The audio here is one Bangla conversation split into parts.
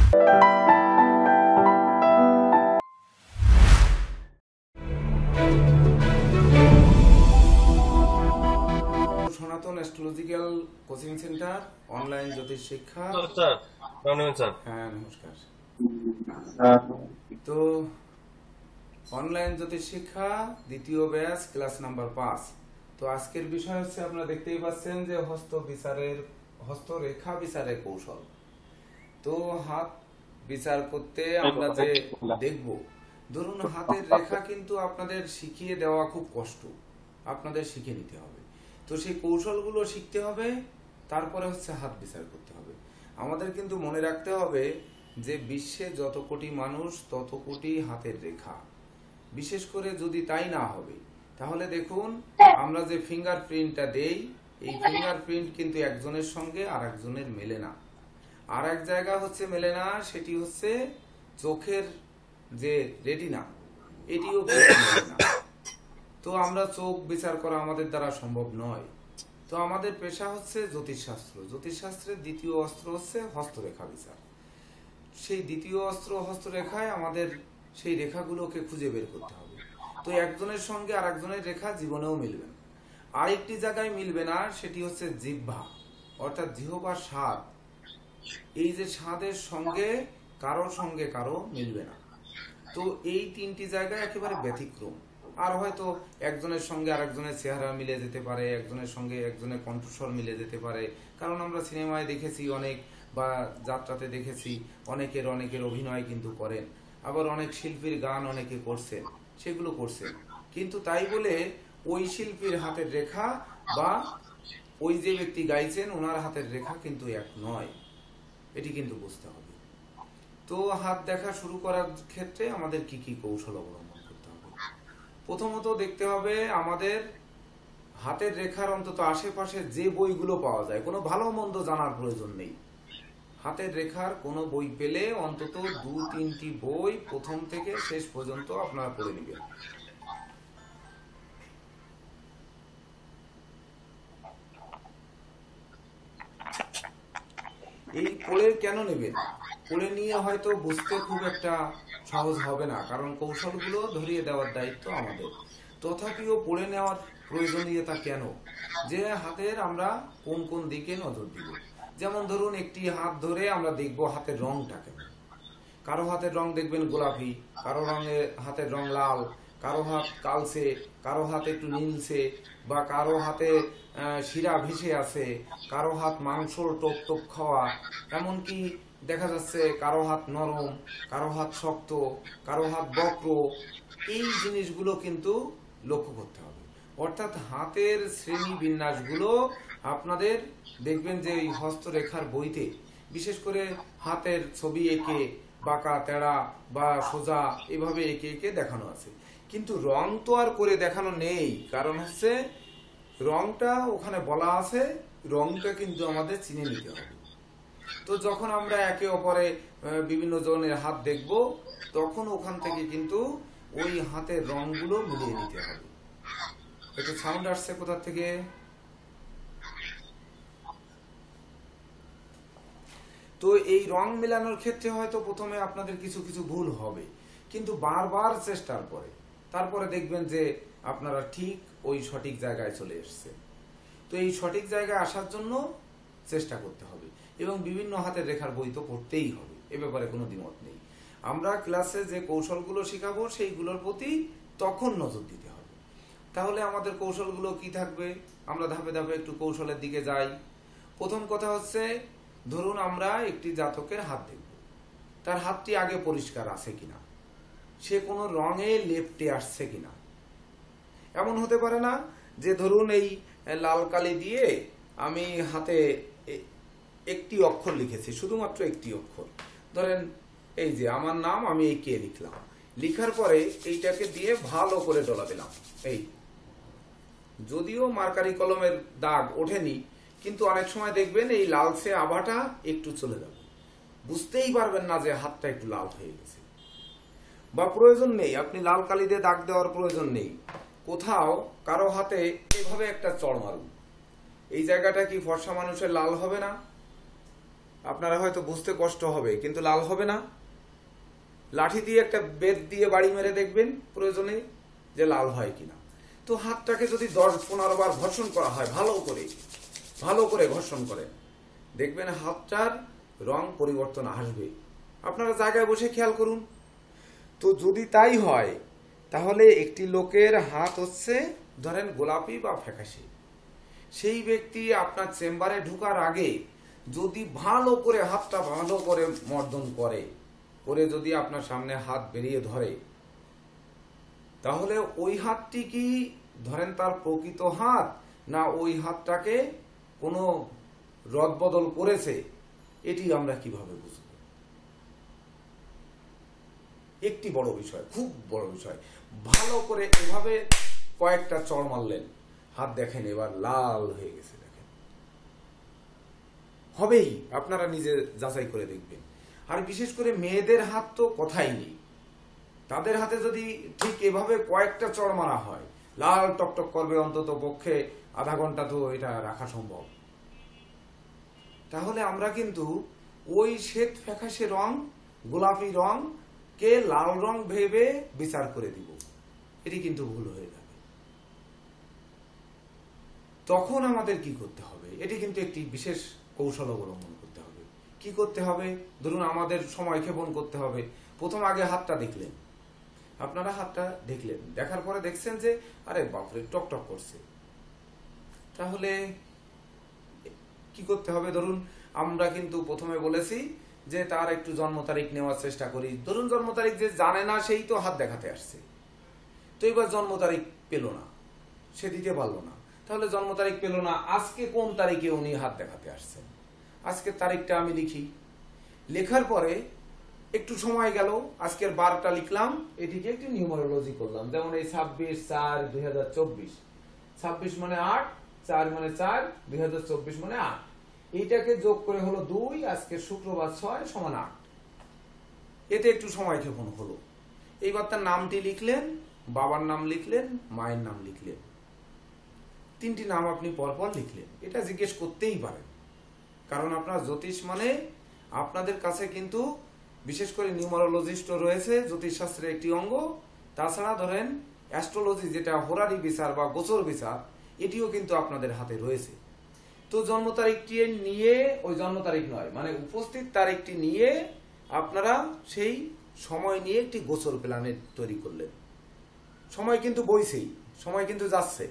সনাতন অ্যাস্ট্রোলজিক্যাল কোচিং সেন্টার, অনলাইন জ্যোতিষ শিক্ষা। হ্যাঁ, নমস্কার। তো অনলাইন জ্যোতিষ শিক্ষা দ্বিতীয় ব্যাচ, ক্লাস নাম্বার 5। তো আজকের বিষয় হচ্ছে, আপনারা দেখতেই পাচ্ছেন যে হস্তরেখা বিচারের কৌশল। তো হাত বিচার করতে আমরা যে দেখব, ধরুন হাতের রেখা কিন্তু আপনাদের শিখিয়ে দেওয়া খুব কষ্ট, আপনাদের শিখে নিতে হবে। তো সেই কৌশলগুলো শিখতে হবে, তারপরে হচ্ছে হাত বিচার করতে হবে। আমাদের কিন্তু মনে রাখতে হবে যে বিশ্বে যত কোটি মানুষ তত কোটি হাতের রেখা। বিশেষ করে যদি তাই না হবে, তাহলে দেখুন আমরা যে ফিঙ্গারপ্রিন্টটা দেই, এই ফিঙ্গারপ্রিন্ট কিন্তু একজনের সঙ্গে আর একজনের মেলে না। আর এক জায়গা হচ্ছে মেলে না, সেটি হচ্ছে চোখের যে রেটিনা, এটিও কিন্তু মেলে না। তো আমরা চোখ বিচার করা আমাদের দ্বারা সম্ভব নয়। তো আমাদের পেশা হচ্ছে জ্যোতিষশাস্ত্র। জ্যোতিষশাস্ত্রের দ্বিতীয় অস্ত্র হচ্ছে হস্তরেখা বিচার। সেই দ্বিতীয় অস্ত্র হস্তরেখায় আমাদের সেই রেখাগুলোকে খুঁজে বের করতে হবে। তো একজনের সঙ্গে আর একজনের রেখা জীবনেও মিলবে না। আরেকটি জায়গায় মিলবে না, সেটি হচ্ছে জিহ্বা, অর্থাৎ জিহ্বার স্বাদ। এই যে স্বাদের সঙ্গে কারো মিলবে না। তো এই তিনটি জায়গায় একেবারে ব্যতিক্রম। আর হয়তো একজনের সঙ্গে আরেকজনের চেহারা মিলে যেতে পারে, একজনের সঙ্গে একজনের কণ্ঠস্বর মিলে যেতে পারে। কারণ আমরা সিনেমায় দেখেছি অনেক, বা যাত্রাতে দেখেছি অনেকের অভিনয় কিন্তু করেন। আবার অনেক শিল্পীর গান অনেকে করছেন, সেগুলো করছেন। কিন্তু তাই বলে ওই শিল্পীর হাতের রেখা বা ওই যে ব্যক্তি গাইছেন ওনার হাতের রেখা কিন্তু এক নয়, এটি কিন্তু বুঝতে হবে। তো হাত দেখা শুরু করার ক্ষেত্রে আমাদের কি কি কৌশল অবলম্বন করতে হবে? প্রথমত দেখতে হবে আমাদের হাতের রেখার অন্তত আশেপাশে যে বইগুলো পাওয়া যায়, কোনো ভালো মন্দ জানার প্রয়োজন নেই। হাতের রেখার কোনো বই পেলে অন্তত 2-3টি বই প্রথম থেকে শেষ পর্যন্ত আপনারা পড়ে নেবেন। এই পড়ে কেন নেবেন? পড়ে নিয়ে হয়তো বুঝতে খুব একটা সহজ হবে না, কারণ কৌশলগুলো ধরিয়ে দেওয়ার দায়িত্ব আমাদের। তথাপিও পড়ে নেওয়ার প্রয়োজনীয়তা কেন? যে হাতের আমরা কোন কোন দিকে নজর দিব। যেমন ধরুন একটি হাত ধরে আমরা দেখব হাতের রংটা কেমন। কারো হাতের রং দেখবেন গোলাপি, কারো হাতের রং লাল, কারো হাত কালচে, কারো হাত একটু নীলছে, বা কারো হাতে শিরা ভেসে আছে, কারো হাত মাংসল টোপ টোপ খাওয়া, এমনকি দেখা যাচ্ছে কারো হাত নরম, কারো হাত শক্ত, কারো হাত বক্র। এই জিনিসগুলো কিন্তু লক্ষ্য করতে হবে। অর্থাৎ হাতের শ্রেণী বিন্যাসগুলো আপনাদের দেখবেন যে এই হস্তরেখার বইতে বিশেষ করে হাতের ছবি এঁকে বাঁকা তেড়া বা সোজা এভাবে এঁকে এঁকে দেখানো আছে। কিন্তু রং তো আর করে দেখানো নেই, কারণ হচ্ছে রংটা ওখানে বলা আছে, রংটা কিন্তু আমাদের চিনে নিতে হবে। তো যখন আমরা একে অপরে বিভিন্ন জনের হাত দেখব, তখন ওখান থেকে কিন্তু ওই হাতের রংগুলো মিলিয়ে নিতে হবে। একটু সাউন্ড আসছে কোথা থেকে? তো এই রং মেলানোর ক্ষেত্রে হয়তো প্রথমে আপনাদের কিছু কিছু ভুল হবে, কিন্তু বারবার চেষ্টার পরে তারপরে দেখবেন যে আপনারা ঠিক ওই সঠিক জায়গায় চলে এসছে। তো এই সঠিক জায়গায় আসার জন্য চেষ্টা করতে হবে, এবং বিভিন্ন হাতের রেখার বই তো পড়তেই হবে, এ ব্যাপারে কোনো দ্বিমত নেই। আমরা ক্লাসে যে কৌশলগুলো শেখাবো সেইগুলোর প্রতি তখন নজর দিতে হবে। তাহলে আমাদের কৌশলগুলো কি থাকবে? আমরা ধাপে ধাপে একটু কৌশলের দিকে যাই। প্রথম কথা হচ্ছে, ধরুন আমরা একটি জাতকের হাত দেখব, তার হাতটি আগে পরিষ্কার আছে কিনা, সে কোনো রঙে লেপ্টে আসছে কিনা। এমন হতে পারে না যে ধরুন এই লাল কালি দিয়ে আমি হাতে একটি অক্ষর লিখেছি, শুধুমাত্র একটি অক্ষর, ধরেন এই যে আমার নাম আমি এই কে লিখলাম, লিখার পরে এইটাকে দিয়ে ভালো করে ডলা দিলাম। এই যদিও মার্কারি কলমের দাগ ওঠেনি, কিন্তু অনেক সময় দেখবেন এই লালচে আভাটা একটু চলে যাবে, বুঝতেই পারবেন না যে হাতটা একটু লাল হয়ে গেছে। বা প্রয়োজন নেই, আপনি লাল কালি দিয়ে দাগ দেওয়ার প্রয়োজন নেই। কোথাও কারো হাতে এভাবে একটা চড় মারুন, এই জায়গাটা কি ফর্সা মানুষের লাল হবে না? আপনারা হয়তো বুঝতে কষ্ট হবে, কিন্তু লাল হবে না। লাঠি দিয়ে একটা বেত দিয়ে বাড়ি মেরে দেখবেন প্রয়োজনে যে লাল হয় কিনা। তো হাতটাকে যদি 10-15 বার ঘর্ষণ করা হয় ভালো করে ঘর্ষণ করেন, দেখবেন হাতটার রং পরিবর্তন আসবে। আপনারা জায়গায় বসে খেয়াল করুন। তো যদি তাই হয়, তাহলে একটি লোকের হাত হচ্ছে ধরেন গোলাপি বা ফ্যাকাশে, সেই ব্যক্তি আপনার চেম্বারে ঢোকার আগে যদি ভালো করে হাতটা ভালো করে মর্দন করে যদি আপনার সামনে হাত বেরিয়ে ধরে, তাহলে ওই হাতটি কি ধরেন তার প্রকৃত হাত, না ওই হাতটাকে কোনো রদবদল করেছে, এটি আমরা কিভাবে বুঝব? একটি বড় বিষয়, খুব বড় বিষয়। ভালো করে এভাবে কয়েকটা চড় মারলেন, হাত দেখেন এবার লাল হয়ে গেছে। দেখেন হবেই, আপনারা নিজে যাচাই করে দেখবেন। আর বিশেষ করে মেয়েদের হাত তো কথাই নেই। তাদের হাতে যদি ঠিক এভাবে কয়েকটা চড় মারা হয়, লাল টকটক করবে, অন্তত পক্ষে আধা ঘন্টা তো এটা রাখা সম্ভব। তাহলে আমরা কিন্তু ওই শ্বেত ফ্যাকাশে রং, গোলাপি রং কে লাল রং ভেবে বিচার করে দিব, এটি কিন্তু ভুল হয়ে যাবে। তখন আমাদের কি করতে হবে? এটি কিন্তু একটি বিশেষ কৌশল অবলম্বন করতে হবে। কি করতে হবে? ধরুন আমাদের সময় ক্ষেপণ করতে হবে। প্রথম আগে হাতটা দেখলেন, আপনারা হাতটা দেখলেন, দেখার পরে দেখছেন যে আরে বাপরে টকটক করছে। তাহলে কি করতে হবে? ধরুন আমরা কিন্তু প্রথমে বলেছি যে তার একটু জন্ম তারিখ নেওয়ার চেষ্টা করি। ধরুন জন্ম তারিখ যে জানে না, সেই তো হাত দেখাতে আসছে, তো এবার জন্ম তারিখ পেল না, সে দিতে পারলো না। তাহলে জন্ম তারিখ পেল না, আজকে কোন তারিখে উনি হাত দেখাতে আসছেন, আজকের তারিখটা আমি লিখি। লেখার পরে একটু সময় গেল, আজকের 12টা লিখলাম, এটিকে একটি নিউমারোলজি করলাম। যেমন এই 26/4/2024, 26 মানে 8, 4 মানে 4, 2024 মানে 8, এইটাকে যোগ করে হলো 2, আজকে শুক্রবার 6 সমান 8। এতে একটু সময় ক্ষেপণ হলো। এইবার তার নামটি লিখলেন, বাবার নাম লিখলেন, মায়ের নাম লিখলেন, 3টি নাম আপনি পরপর লিখলেন। এটা জিজ্ঞেস করতেই পারেন, কারণ আপনার জ্যোতিষ মানে আপনাদের কাছে কিন্তু বিশেষ করে নিউমারোলজিস্ট রয়েছে, জ্যোতিষশাস্ত্রের একটি অঙ্গ। তাছাড়া ধরেন অ্যাস্ট্রোলজি, যেটা হোরারি বিচার বা গোচর বিচার, এটিও কিন্তু আপনাদের হাতে রয়েছে। তো জন্ম তারিখটি নিয়ে, ওই জন্ম তারিখ নয় মানে উপস্থিত তারিখটি নিয়ে আপনারা সেই সময় নিয়ে একটি গোচর প্ল্যানেট তৈরি করলেন। সময় কিন্তু বইছেই, সময় কিন্তু যাচ্ছে,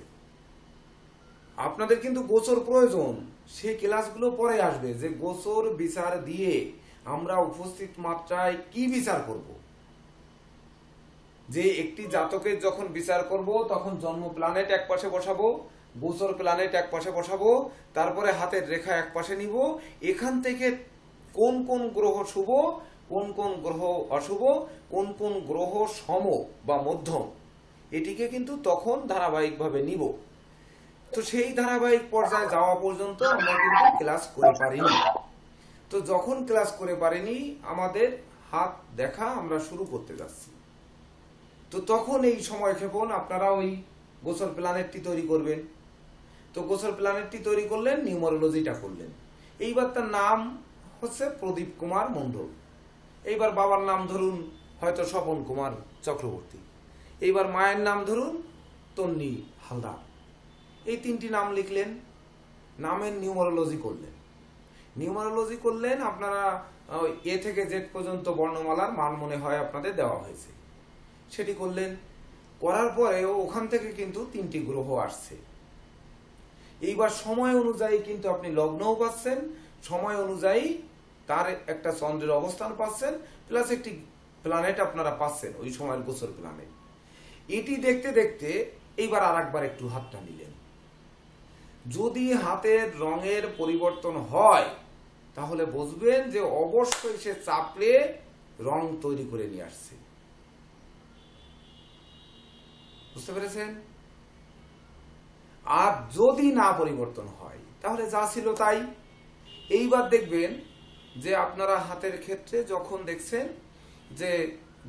আপনাদের কিন্তু গোচর প্রয়োজন। সেই ক্লাসগুলো পরে আসবে যে গোচর বিচার দিয়ে আমরা উপস্থিত মাত্রায় কি বিচার করব। যে একটি জাতকের যখন বিচার করব, তখন জন্ম প্ল্যানেট এক পাশে বসাবো, গোচর প্ল্যানেট এক পাশে বসাবো, তারপরে হাতের রেখা এক পাশে নিব। এখান থেকে কোন কোন গ্রহ শুভ, কোন কোন গ্রহ অশুভ, কোন কোন গ্রহ সম বা মধ্যম, এটিকে কিন্তু তখন ধারাবাহিকভাবে নিব। তো সেই ধারাবাহিক পর্যায়ে যাওয়া পর্যন্ত আমরা কিন্তু ক্লাস করে পারিনি। তো যখন ক্লাস করে পারিনি, আমাদের হাত দেখা আমরা শুরু করতে যাচ্ছি। তো তখন এই সময় ক্ষেপণ আপনারা ওই গোচর প্ল্যানেটটি তৈরি করবেন। তো গোচর প্ল্যানেটটি তৈরি করলেন, নিউমারোলজিটা করলেন। এইবার তার নাম হচ্ছে প্রদীপ কুমার মণ্ডল। এইবার বাবার নাম ধরুন হয়তো স্বপন কুমার চক্রবর্তী। এইবার মায়ের নাম ধরুন তন্নি হালদার। এই 3টি নাম লিখলেন, নামের নিউমারোলজি করলেন। নিউমারোলজি করলেন, আপনারা এ থেকে জেড পর্যন্ত বর্ণমালার মান মনে হয় আপনাদের দেওয়া হয়েছে, সেটি করলেন। করার পরেও ওখান থেকে কিন্তু 3টি গ্রহ আসছে। এইবার সময় অনুযায়ী কিন্তু আপনি লগ্নও পাচ্ছেন, সময় অনুযায়ী তার একটা চন্দ্রের অবস্থান পাচ্ছেন, প্লাস একটি প্ল্যানেট আপনারা পাচ্ছেন, ওই সময়ের গোচর প্ল্যানেট। এটি দেখতে দেখতে এইবার আর একবার একটু হাতটা নিলেন। যদি হাতের রঙের পরিবর্তন হয়, তাহলে বুঝবেন যে অবশ্যই সে চাপলে রং তৈরি করে নিয়ে আসছে। বুঝতে পেরেছেন? আর যদি না পরিবর্তন হয়, তাহলে যা ছিল তাই। এইবার দেখবেন যে আপনারা হাতের ক্ষেত্রে যখন দেখছেন যে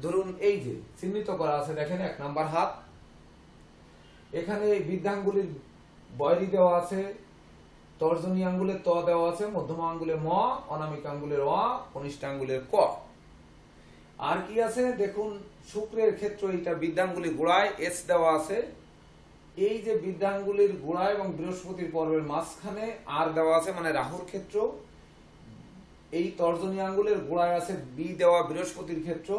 ধরুন এই যে চিহ্নিত করা আছে, দেখেন 1 নাম্বার হাত, এখানে বৃদ্ধাঙ্গুলির বয়রি দেওয়া আছে, তর্জনী আঙ্গুলের ত দেওয়া আছে, মধ্যমা আঙ্গুলের ম, অনামিক আঙ্গুলের অ, কনিষ্ঠ আঙ্গুলের ক। আর কি আছে দেখুন, শুক্রের ক্ষেত্র এটা বৃদ্ধাঙ্গুলি গোড়ায় এস দেওয়া আছে। এই যে বৃদ্ধাঙ্গুলির গোড়া এবং বৃহস্পতির পর্বের মাঝখানে আর দেওয়া আছে, মানে রাহুর ক্ষেত্র। এই তর্জনী আঙ্গুলের গোড়ায় আছে বি দেওয়া, বৃহস্পতির ক্ষেত্র।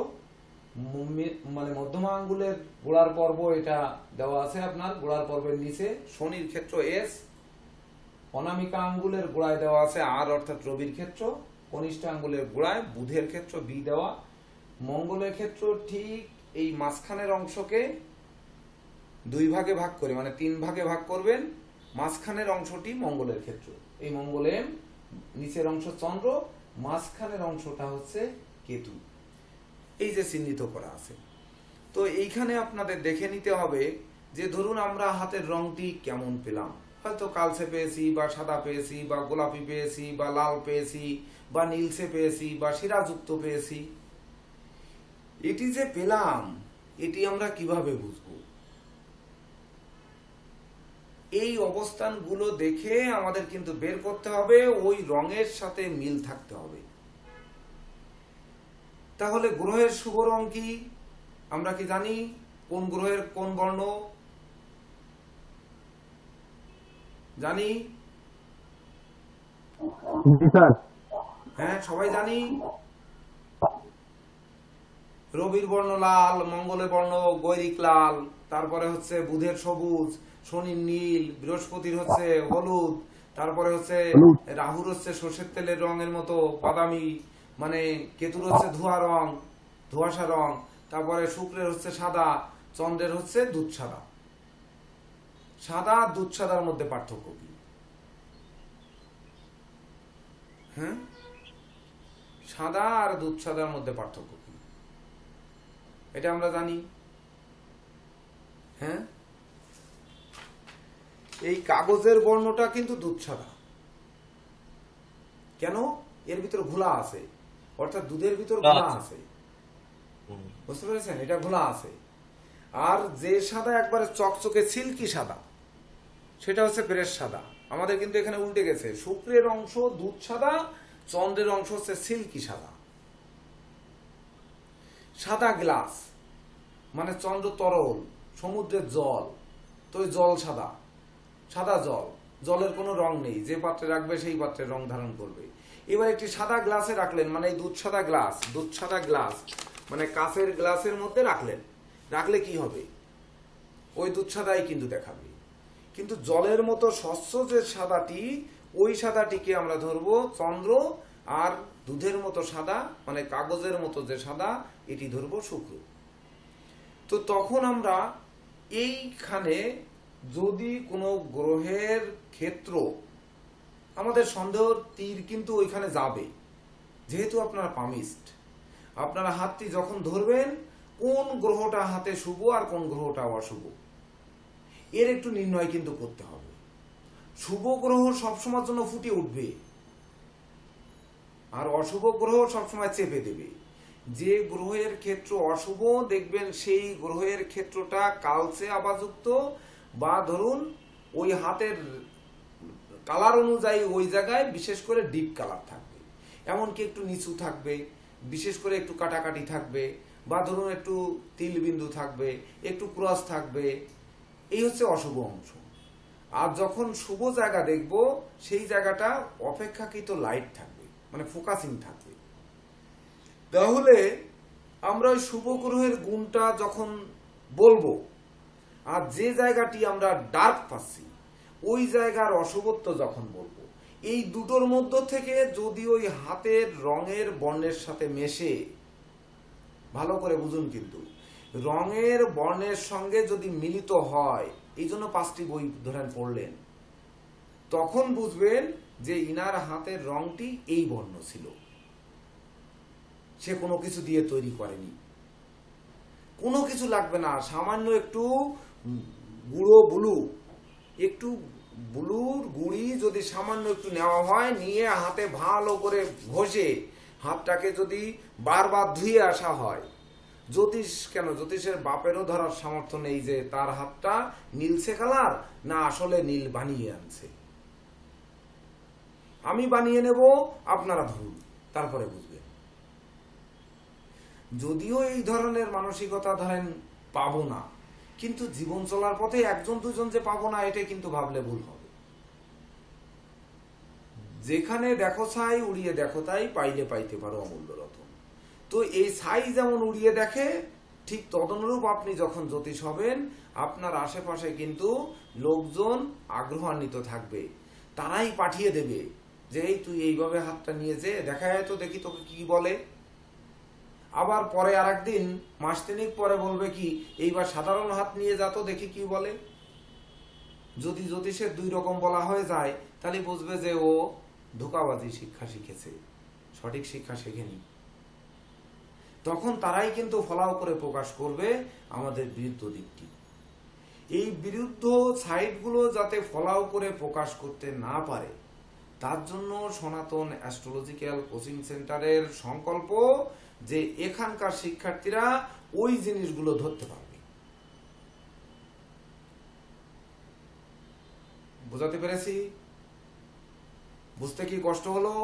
মানে মধ্যমা আঙ্গুলের গোড়ার পর্ব এটা দেওয়া আছে আপনার গোড়ার পর্বের নিচে, শনির ক্ষেত্র এস। অনামিকা আঙ্গুলের গোড়ায় দেওয়া আছে আর, অর্থাৎ রবির ক্ষেত্র। কনিষ্ঠ আঙ্গুলের গোড়ায় বুধের ক্ষেত্র বি দেওয়া। মঙ্গলের ক্ষেত্র ঠিক এই মাঝখানের অংশকে দুই ভাগে ভাগ করে, মানে 3 ভাগে ভাগ করবেন। মাঝখানের অংশটি মঙ্গলের ক্ষেত্র, এই মঙ্গলে নিচের অংশ চন্দ্র, মাঝখানের অংশটা হচ্ছে কেতু। এই যে চিহ্নিত করা আছে। তো এইখানে আপনাদের দেখে নিতে হবে যে ধরুন আমরা হাতের রংটি কেমন পেলাম, হয়তো কালচে পেয়েছি, বা সাদা পেয়েছি, বা গোলাপি পেয়েছি, বা লাল পেয়েছি, বা নীলচে পেয়েছি, বা শিরাযুক্ত পেয়েছি। এটি যে পেলাম, এটি আমরা কিভাবে বুঝবো? এই অবস্থানগুলো দেখে আমাদের কিন্তু বের করতে হবে, ওই রঙের সাথে মিল থাকতে হবে। তাহলে গ্রহের শুভ রং কি আমরা কি জানি? কোন গ্রহের কোন বর্ণ জানি? হ্যাঁ, সবাই জানি। রবির বর্ণ লাল, মঙ্গলের বর্ণ গৈরিক লাল, তারপরে হচ্ছে বুধের সবুজ, শনির নীল, বৃহস্পতির হচ্ছে হলুদ, তারপরে হচ্ছে রাহুর হচ্ছে সর্ষের তেলের রঙের মতো বাদামি, মানে কেতুর হচ্ছে ধোঁয়াশা রং, তারপরে শুক্রের হচ্ছে সাদা, চন্দ্রের হচ্ছে দুধ সাদা। সাদা দুধ সাদার মধ্যে পার্থক্য কি? হ্যাঁ, সাদা আর দুধ সাদার মধ্যে পার্থক্য কি এটা আমরা জানি। হ্যাঁ, এই কাগজের বর্ণটা কিন্তু দুধ সাদা। কেন? এর ভিতর ঘোলা আছে, অর্থাৎ দুধের ভিতর ঘোলা আছে, বুঝতে পেরেছেন? এটা ঘোলা আছে। আর যে সাদা একবারে চকচকে সিল্কি সাদা, সেটা হচ্ছে প্রেস সাদা। আমাদের কিন্তু এখানে উল্টে গেছে, শুক্রের অংশ দুধ সাদা, চন্দ্রের অংশ হচ্ছে সিল্কি সাদা। সাদা গ্লাস মানে চন্দ্র তরল, সমুদ্রের জল, তো জল সাদা, সাদা জল, জলের কোনো রং নেই, যে পাত্রে রাখবে সেই পাত্রে রং ধারণ করবে। এবার একটি সাদা গ্লাসে রাখলেন, মানে দুধ সাদা গ্লাস মানে কাঁচের গ্লাসের মধ্যে রাখলে কি হবে? ওই দুধ সাদাই কিন্তু দেখাবে। কিন্তু জলের মতো স্বচ্ছ যে সাদাটি, ওই সাদাটিকে আমরা ধরবো চন্দ্র, আর দুধের মতো সাদা মানে কাগজের মতো যে সাদা, এটি ধরবো শুক্র। তো তখন আমরা এইখানে যদি কোনো গ্রহের ক্ষেত্র, আমাদের সন্দেহ তীর কিন্তু ওইখানে যাবে, যেহেতু আপনারা পামিস্ট। আপনারা হাতটি যখন ধরবেন, কোন গ্রহটা হাতে শুভ আর কোন গ্রহটা অশুভ, এর একটু নির্ণয় কিন্তু করতে হবে। শুভ গ্রহ সবসময়ের জন্য ফুটে উঠবে, আর অশুভ গ্রহ সবসময় চেপে দেবে। যে গ্রহের ক্ষেত্র অশুভ দেখবেন, সেই গ্রহের ক্ষেত্রটা কালচে আভাযুক্ত, বা ধরুন ওই হাতের কালার অনুযায়ী ওই জায়গায় বিশেষ করে ডিপ কালার থাকবে, এমনকি একটু নিচু থাকবে, বিশেষ করে একটু কাটাকাটি থাকবে, বা ধরুন একটু তিল বিন্দু থাকবে, একটু ক্রস থাকবে। এই হচ্ছে অশুভ অংশ। আর যখন শুভ জায়গা দেখব, সেই জায়গাটা অপেক্ষাকৃত লাইট থাকবে, মানে ফোকাসিং থাকবে। তাহলে আমরা ওই শুভ গ্রহের গুণটা যখন বলবো, আর যে জায়গাটি আমরা ডার্ক পাচ্ছি, ওই জায়গার অশুভত্ব যখন বলবো, এই দুটোর মধ্য থেকে যদি ওই হাতের রঙের বর্ণের সাথে মেশে, ভালো করে বুঝুন কিন্তু, রঙের বর্ণের সঙ্গে যদি মিলিত হয়, এই জন্য 5টি বই ধরেন পড়লেন, তখন বুঝবেন যে ইনার হাতের রংটি এই বর্ণ ছিল, সে কোনো কিছু দিয়ে তৈরি করেনি, কোনো কিছু লাগবে না। সামান্য একটু একটু বুলুর গুঁড়ি যদি সামান্য একটু নেওয়া হয়, নিয়ে হাতে ভালো করে ঘষে হাতটাকে যদি বারবার ধুয়ে আসা হয়, জ্যোতিষের বাপেরও ধরার সামর্থ্য নেই যে তার হাতটা নীলচে কালার না আসলে নীল বানিয়ে আনছে। আমি বানিয়ে নেব, আপনারা ধরুন, তারপরে বুঝবেন। যদিও এই ধরনের মানসিকতা ধরেন পাবো না, কিন্তু জীবন চলার পথে একজন দুজন যে পাবো না, এটা কিন্তু ভাবলে ভুল হবে। যেখানে দেখো ছাই, উড়িয়ে দেখো তাই, পাইলে পাইতে পারো অমূল্য রতন। তো এই ছাই যেমন উড়িয়ে দেখে, ঠিক তদনুরূপ আপনি যখন জ্যোতিষ হবেন, আপনার আশেপাশে কিন্তু লোকজন আগ্রহান্বিত থাকবে, তারাই পাঠিয়ে দেবে যে এই তুই এইভাবে হাতটা নিয়ে যে দেখা যায় তো, দেখি তোকে কি বলে। আবার পরে আর একদিন মাস তিনেক পরে বলবে কি, এইবার সাধারণ হাত নিয়ে যা তো, দেখি কি বলে। যদি জ্যোতিষের দুই রকম বলা হয়ে যায়, তাহলে বুঝবে যে ও ধোঁকাবাজি শিক্ষা শিখেছে, সঠিক শিক্ষা শেখেনি। তখন তারাই কিন্তু ফলাও করে প্রকাশ করবে আমাদের বিরুদ্ধ দিকটি। এই বিরুদ্ধ সাইটগুলো যাতে ফলাও করে প্রকাশ করতে না পারে, তার জন্য সনাতন অ্যাস্ট্রোলজিক্যাল কোচিং সেন্টারের সংকল্প যে এখানকার শিক্ষার্থীরা ওই জিনিসগুলো ধরতে পারবে। বুঝাতে পেরেছি? বুঝতে কি কষ্ট হলো?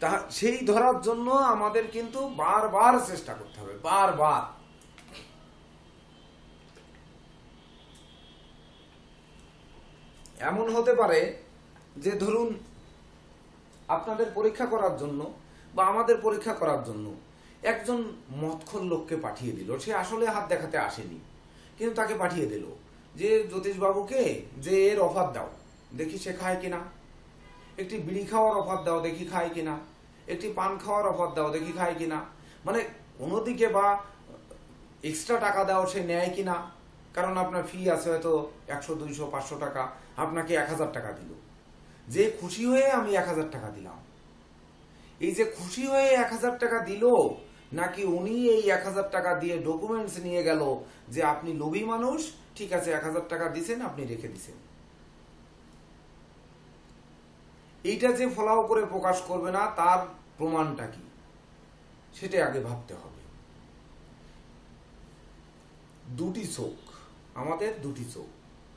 তা সেই ধরার জন্য আমাদের কিন্তু বারবার চেষ্টা করতে হবে, বারবার। এমন হতে পারে যে ধরুন আপনাদের পরীক্ষা করার জন্য বা আমাদের পরীক্ষা করার জন্য একজন মদখোর লোককে পাঠিয়ে দিল। সে আসলে হাত দেখাতে আসেনি, কিন্তু তাকে পাঠিয়ে দিল যে জ্যোতিষবাবুকে যে এর অফার দাও, দেখি সে খায় কিনা। একটি বিড়ি খাওয়ার অফার দাও, দেখি খায় কিনা। একটি পান খাওয়ার অফার দাও, দেখি খায় কিনা। মানে কোনো দিকে বা এক্সট্রা টাকা দাও, সে নেয় কিনা। কারণ আপনার ফি আছে হয়তো 100, 200, 500 টাকা, আপনাকে 1000 টাকা দিল। যে খুশি হয়ে আমি 1000 টাকা দিলাম, এই যে খুশি হয়ে 1000 টাকা দিল, নাকি উনি এই 1000 টাকা দিয়ে ডকুমেন্টস নিয়ে গেল যে আপনি লোভী মানুষ, ঠিক আছে 1000 টাকা দিছেন, আপনি রেখে দিছেন। এইটা যে ফলাও করে প্রকাশ করবে না, তার প্রমাণটা কি, সেটা আগে ভাবতে হবে। দুটি চোখ, আমাদের দুটি চোখ,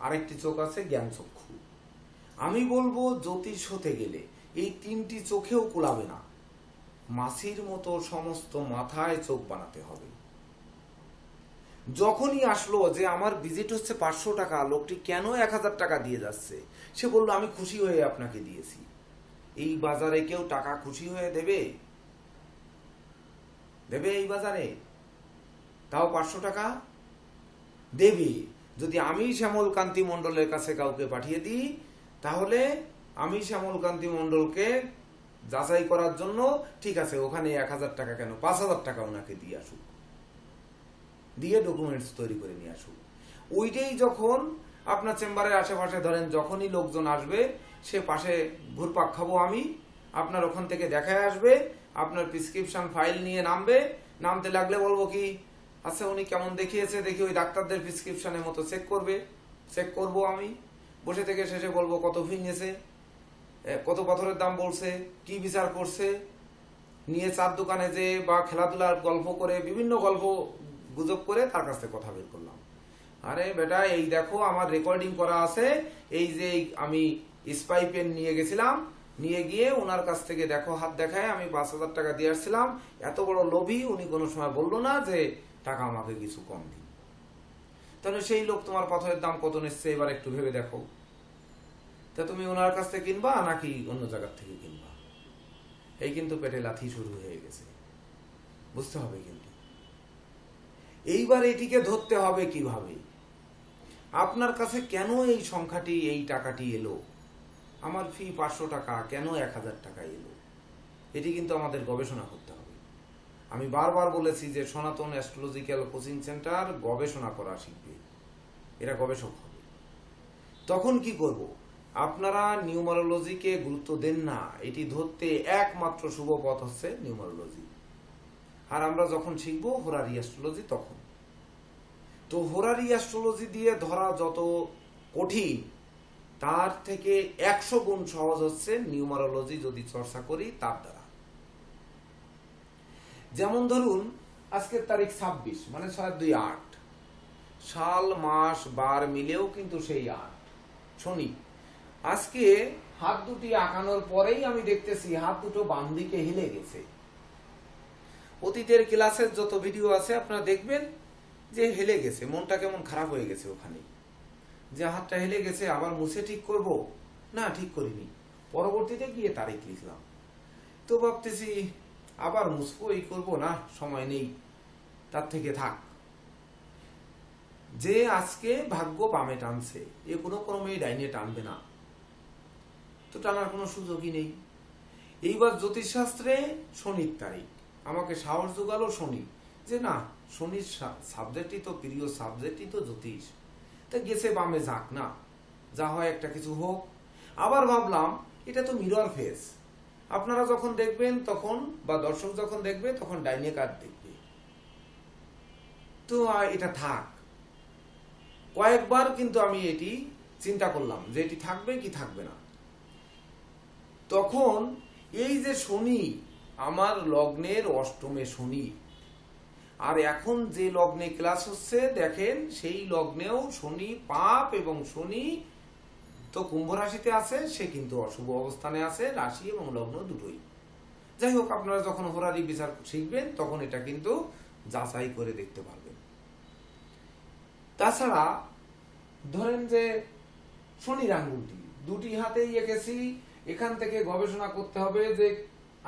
আরেকটি চোখ আছে জ্ঞান চক্ষু। আমি বলবো জ্যোতিষ হতে গেলে এই তিনটি চোখেও কুলাবে না, মাছির মতো সমস্ত মাথায় চোখ বানাতে হবে। যখনই আসলো যে আমার ভিজিট হচ্ছে 500 টাকা, লোকটি কেন 1000 টাকা দিয়ে যাচ্ছে, সে বললো আমি খুশি হয়ে আপনাকে দিয়েছি। এই বাজারে কেউ টাকা খুশি হয়ে দেবে? দেবে এই বাজারে? তাও 500 টাকা দেবে। যদি আমি শ্যামল কান্তি মণ্ডলের কাছে কাউকে পাঠিয়ে দিই, তাহলে আমি শ্যামল কান্তি মণ্ডলকে যাচাই করার জন্য, ঠিক আছে ওখানে 1000 টাকা কেন, 5000 টাকা ওনাকে দিয়ে আসুক, দিয়ে ডকুমেন্টস তৈরি করে নিয়ে আসুক। ওইটাই যখন আপনার চেম্বারের আশেপাশে ধরেন যখনই লোকজন আসবে, সে পাশে ঘুরপাক খাবো আমি, আপনার ওখান থেকে দেখায় আসবে, আপনার প্রেসক্রিপশন ফাইল নিয়ে নামবে, নামতে লাগলে বলবো কি, আচ্ছা উনি কেমন দেখিয়েছে দেখি, ওই ডাক্তারদের প্রেসক্রিপশনের মতো চেক করবে, চেক করব আমি বসে থেকে, শেষে বলবো কত ফি নিয়েছে, কত পাথরের দাম বলছে, কি বিচার করছে, নিয়ে চার দোকানে যে বা খেলাধুলার গল্প করে, বিভিন্ন গল্প গুজব করে তার কাছ থেকে কথা বের করলাম। আরে বেটা এই দেখো আমার রেকর্ডিং করা আছে, এই যে আমি স্পাই পেন নিয়ে গেছিলাম, নিয়ে গিয়ে ওনার কাছ থেকে দেখো হাত দেখায় আমি 5000 টাকা দিয়ে আসছিলাম, এত বড় লোভী, উনি কোনো সময় বললো না যে টাকা আমাকে কিছু কম দিন। তাহলে সেই লোক তোমার পাথরের দাম কত নিচ্ছে এবার একটু ভেবে দেখো, তা তুমি ওনার কাছ থেকে কিনবা নাকি অন্য জায়গার থেকে কিনবা? এই কিন্তু পেটে লাথি শুরু হয়ে গেছে, বুঝতে হবে। কিন্তু এইবার এটিকে ধরতে হবে কিভাবে, আপনার কাছে কেন এই সংখ্যাটি, এই টাকাটি এলো, আমার ফি 500 টাকা কেন 1000 টাকা এলো, এটি কিন্তু আমাদের গবেষণা করতে হবে। আমি বারবার বলেছি যে সনাতন অ্যাস্ট্রোলজিক্যাল কোচিং সেন্টার গবেষণা করা শিখবে, এরা গবেষক হবে। তখন কি করব, আপনারা নিউমারোলজিকে গুরুত্ব দেন না, এটি ধরতে একমাত্র শুভ পথ হচ্ছে নিউমারোলজি। আর আমরা যখন শিখব হোরারি অ্যাস্ট্রোলজি, তখন তো হোরারি অ্যাস্ট্রোলজি দিয়ে ধরা যত কঠিন, তার থেকে 100 গুণ সহজ হচ্ছে নিউমারোলজি যদি চর্চা করি তার দ্বারা। যেমন ধরুন আজকের তারিখ 26, মানে 6-2-8, সাল মাস বার মিলেও কিন্তু সেই 8, শনি। আজকে হাত দুটি আঁকানোর পরেই আমি দেখতেছি হাত দুটো বাম দিকে হেলে গেছে। অতীতের ক্লাসের যত ভিডিও আছে আপনারা দেখবেন যে হেলে গেছে, মনটা কেমন খারাপ হয়ে গেছে ওখানে, যে হাতটা হেলে গেছে আবার মুছে ঠিক করব, না ঠিক করিনি। পরবর্তীতে গিয়ে তারিখ লিখলাম, তো ভাবতেছি আবার মুছবো, এই করবো না, সময় নেই, তার থেকে থাক। যে আজকে ভাগ্য বামে টানছে এ কোনো ক্রমেই ডাইনে টানবে না, তো টানার কোনো সুযোগই নেই। এইবার জ্যোতিষশাস্ত্রে শনির তারিখ আমাকে সাহস জোগালো শনি, যে না শনির সাবজেক্টই তো প্রিয় সাবজেক্টই তো জ্যোতিষ, তা গেছে বামে, যাক না, যা হয় একটা কিছু হোক। আবার ভাবলাম এটা তো মিরর ফেস, আপনারা যখন দেখবেন তখন বা দর্শক যখন দেখবে তখন ডাইনে কার্ড দেখবে, তো এটা থাক। কয়েকবার কিন্তু আমি এটি চিন্তা করলাম যে এটি থাকবে কি থাকবে না। তখন এই যে শনি আমার লগ্নের অষ্টমে শনি, আর এখন যে লগ্নে ক্লাস হচ্ছে দেখেন সেই লগ্নেও শনি পাপ, এবং শনি তো কুম্ভ রাশিতে আছে, সে কিন্তু অশুভ অবস্থানে আছে, রাশি এবং লগ্ন দুটোই। যাই হোক, আপনারা যখন হোরারি বিচার শিখবেন তখন এটা কিন্তু যাচাই করে দেখতে পারবেন। তাছাড়া ধরেন যে শনির আঙ্গুলটি দুটি হাতেই এঁকেছি, এখান থেকে গবেষণা করতে হবে যে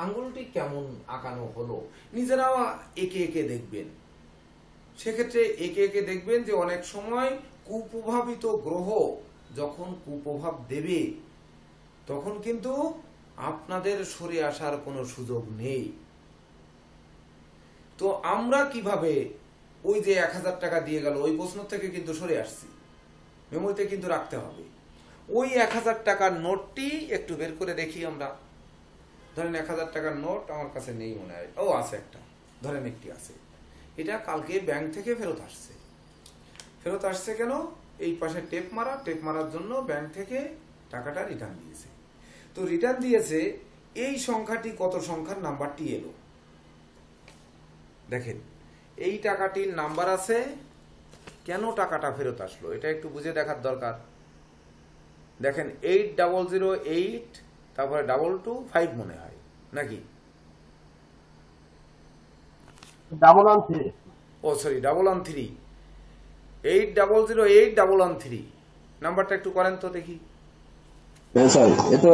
আঙ্গুলটি কেমন আঁকানো হলো। নিজেরাও একে একে দেখবেন, সেক্ষেত্রে একে একে দেখবেন যে অনেক সময় কুপ্রভাবিত গ্রহ যখন কুপ্রভাব দেবে তখন কিন্তু আপনাদের সরে আসার কোনো সুযোগ নেই। তো আমরা কিভাবে ওই যে 1000 টাকা দিয়ে গেল ওই প্রশ্ন থেকে কিন্তু সরে আসছি, মেমোরিতে কিন্তু রাখতে হবে। ওই 1000 টাকার নোটটি একটু বের করে দেখি আমরা। ধরেন 1000 টাকার নোট আমার কাছে নেই মনে হয়, ও আছে একটা, ধরেন একটি আছে, এটা কালকে ব্যাংক থেকে ফেরত আসছে। ফেরত আসছে কেন? এই পাশে টেপ মারার জন্য ব্যাংক থেকে টাকাটা রিটার্ন দিয়েছে। তো রিটার্ন দিয়েছে, এই সংখ্যাটি কত সংখ্যার নাম্বারটি এলো দেখেন, এই টাকাটির নাম্বার আছে, কেন টাকাটা ফেরত আসলো এটা একটু বুঝে দেখার দরকার। দেখেন 8008 তারপরে 225 মনে হয় নাকি, ও সরি 113, 8008 নাম্বারটা একটু করেন তো দেখি। স্যার এ তো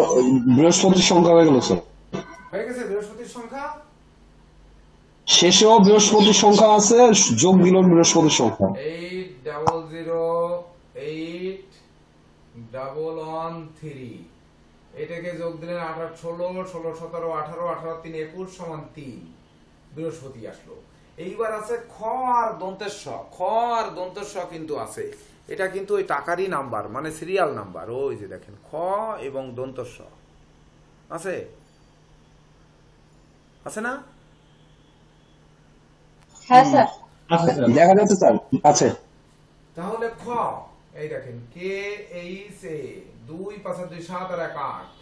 বৃহস্পতির সংখ্যা হয়ে গেল স্যার, হয়ে গেছে বৃহস্পতির সংখ্যা, শেষেও বৃহস্পতির সংখ্যা আছে, যোগ দিল বৃহস্পতির সংখ্যা 8008 এটাকে যোগ দিলেন 8 16 16 17 18 18 3 21 সমান 3, বৃহস্পতি আসলো। এইবার আছে খ আর দন্তেশ, খ আর দন্তেশ কিন্তু আছে, এটা কিন্তু ওই টাকারই নাম্বার, মানে সিরিয়াল নাম্বার। ওই যে দেখেন খ এবং দন্তেশ আছে, আছে না? হ্যাঁ স্যার, দেখা যাচ্ছে স্যার আছে। তাহলে খ, এই দেখেন কে এইচ এ 2 5 2 7 আর 1 8,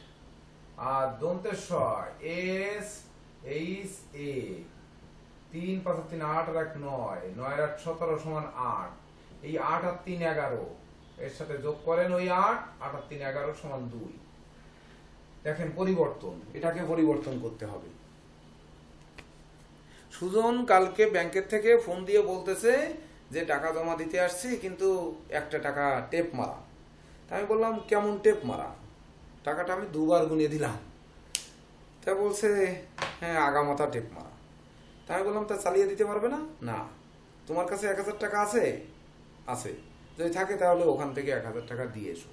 আর দন্তেশ এস এইচ এ 3 5 3 8 আর 1 9, 9 আর 17 সমান 8, এই 8 আর 3 11, এর সাথে যোগ করেন ওই 8 8 আর 3 11 সমান 2। দেখেন পরিবর্তন, এটাকে পরিবর্তন করতে হবে। সুজন কালকে ব্যাংকের থেকে ফোন দিয়ে বলতেছে যে টাকা জমা দিতে আসছি কিন্তু একটা টাকা টেপ মারা। তাই আমি বললাম কেমন টেপ মারা? টাকাটা আমি দুবার গুনিয়ে দিলাম। তা বলছে হ্যাঁ আগামাথা টেপ মারা। তাই আমি বললাম তা চালিয়ে দিতে পারবে না? না। তোমার কাছে 1000 টাকা আছে? আছে। যদি থাকে তাহলে ওখান থেকে 1000 টাকা দিয়ে এসো,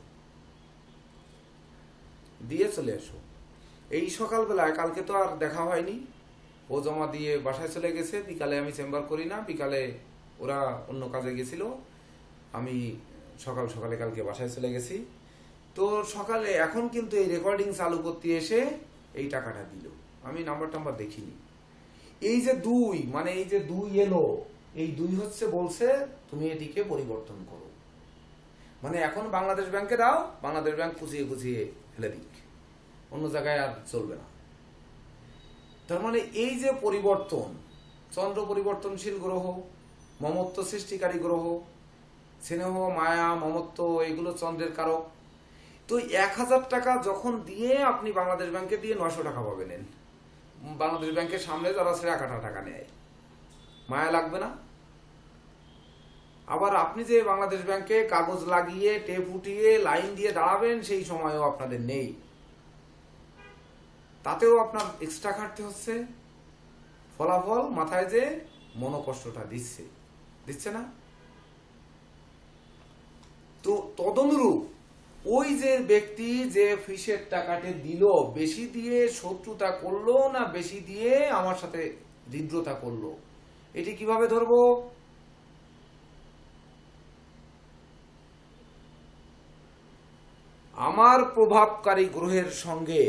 দিয়ে চলে এসো। এই সকালবেলায়, কালকে তো আর দেখা হয়নি, ও জমা দিয়ে বাসায় চলে গেছে। বিকালে আমি চেম্বার করি না, বিকালে ওরা অন্য কাজে গেছিল, আমি সকাল সকালে কালকে বাসায় চলে গেছি। তো সকালে এখন কিন্তু এই রেকর্ডিং চালু করতে এসে এই টাকাটা দিল, আমি নাম্বার টাম্বার দেখিনি। এই যে 2, মানে এই যে 2 এলো, এই 2 হচ্ছে বলছে তুমি এটিকে পরিবর্তন করো, মানে এখন বাংলাদেশ ব্যাংকে দাও, বাংলাদেশ ব্যাংক কুচিয়ে কুচিয়ে ফেলে দিক, অন্য জায়গায় আর চলবে না। তার মানে এই যে পরিবর্তন, চন্দ্র পরিবর্তনশীল গ্রহ, মমত্ব সৃষ্টিকারী গ্রহ, স্নেহ মায়া মমত্ব এগুলো চন্দ্রের কারক। তো 1000 টাকা যখন দিয়ে আপনি বাংলাদেশ ব্যাংকে দিয়ে 900 টাকা পাবেন, বাংলাদেশ ব্যাংকের সামনে যারা ছেঁড়া কাটা টাকা নেয়, মায়া লাগবে না? আবার আপনি যে বাংলাদেশ ব্যাংকে কাগজ লাগিয়ে টেপ উঠিয়ে লাইন দিয়ে দাঁড়াবেন, সেই সময়ও আপনাদের নেই, তাতেও আপনার এক্সট্রা খাটতে হচ্ছে। ফলাফল মাথায় যে মনোকষ্টটা দিচ্ছে না? তো তদনুরূপ ওই যে ব্যক্তি যে ফিসের টাকাটি দিল, বেশি দিয়ে শত্রুতা করলো না বেশি দিয়ে আমার সাথে হৃদ্রতা করলো, এটি কিভাবে ধরবো? আমার প্রভাবকারী গ্রহের সঙ্গে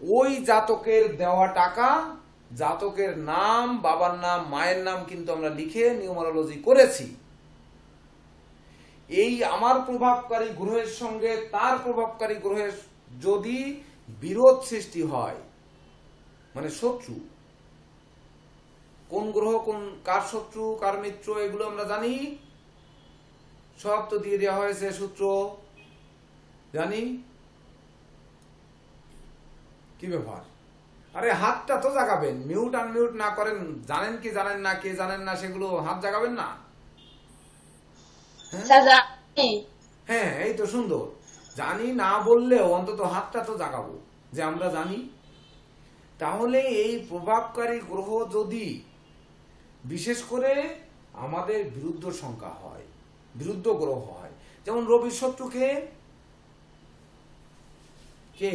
ওই জাতকের দেওয়া টাকা, জাতকের নাম, বাবার নাম, মায়ের নাম কিন্তু আমরা লিখে নিউমারোলজি করেছি। এই আমার প্রভাবকারী গ্রহের সঙ্গে তার প্রভাবকারী গ্রহের যদি বিরোধ সৃষ্টি হয়, মানে শত্রু, কোন গ্রহ কোন কার শত্রু কার মিত্র এগুলো আমরা জানি, সব তো দিয়ে দেওয়া হয়েছে সূত্র, জানি। কি ব্যাপার? আরে হাতটা তো জাগাবেন, মিউট আনমিউট না করেন, জানেন কি জানেন না, কে জানেন না সেগুলো হাত জাগাবেন না। হ্যাঁ, এই তো সুন্দর। জানি না বললেও অন্তত হাতটা তো জাগাবো যে আমরা জানি। তাহলে এই প্রভাবকারী গ্রহ যদি বিশেষ করে আমাদের বিরুদ্ধ সংখ্যা হয়, বিরুদ্ধ গ্রহ হয়, যেমন রবির শত্রুকে কে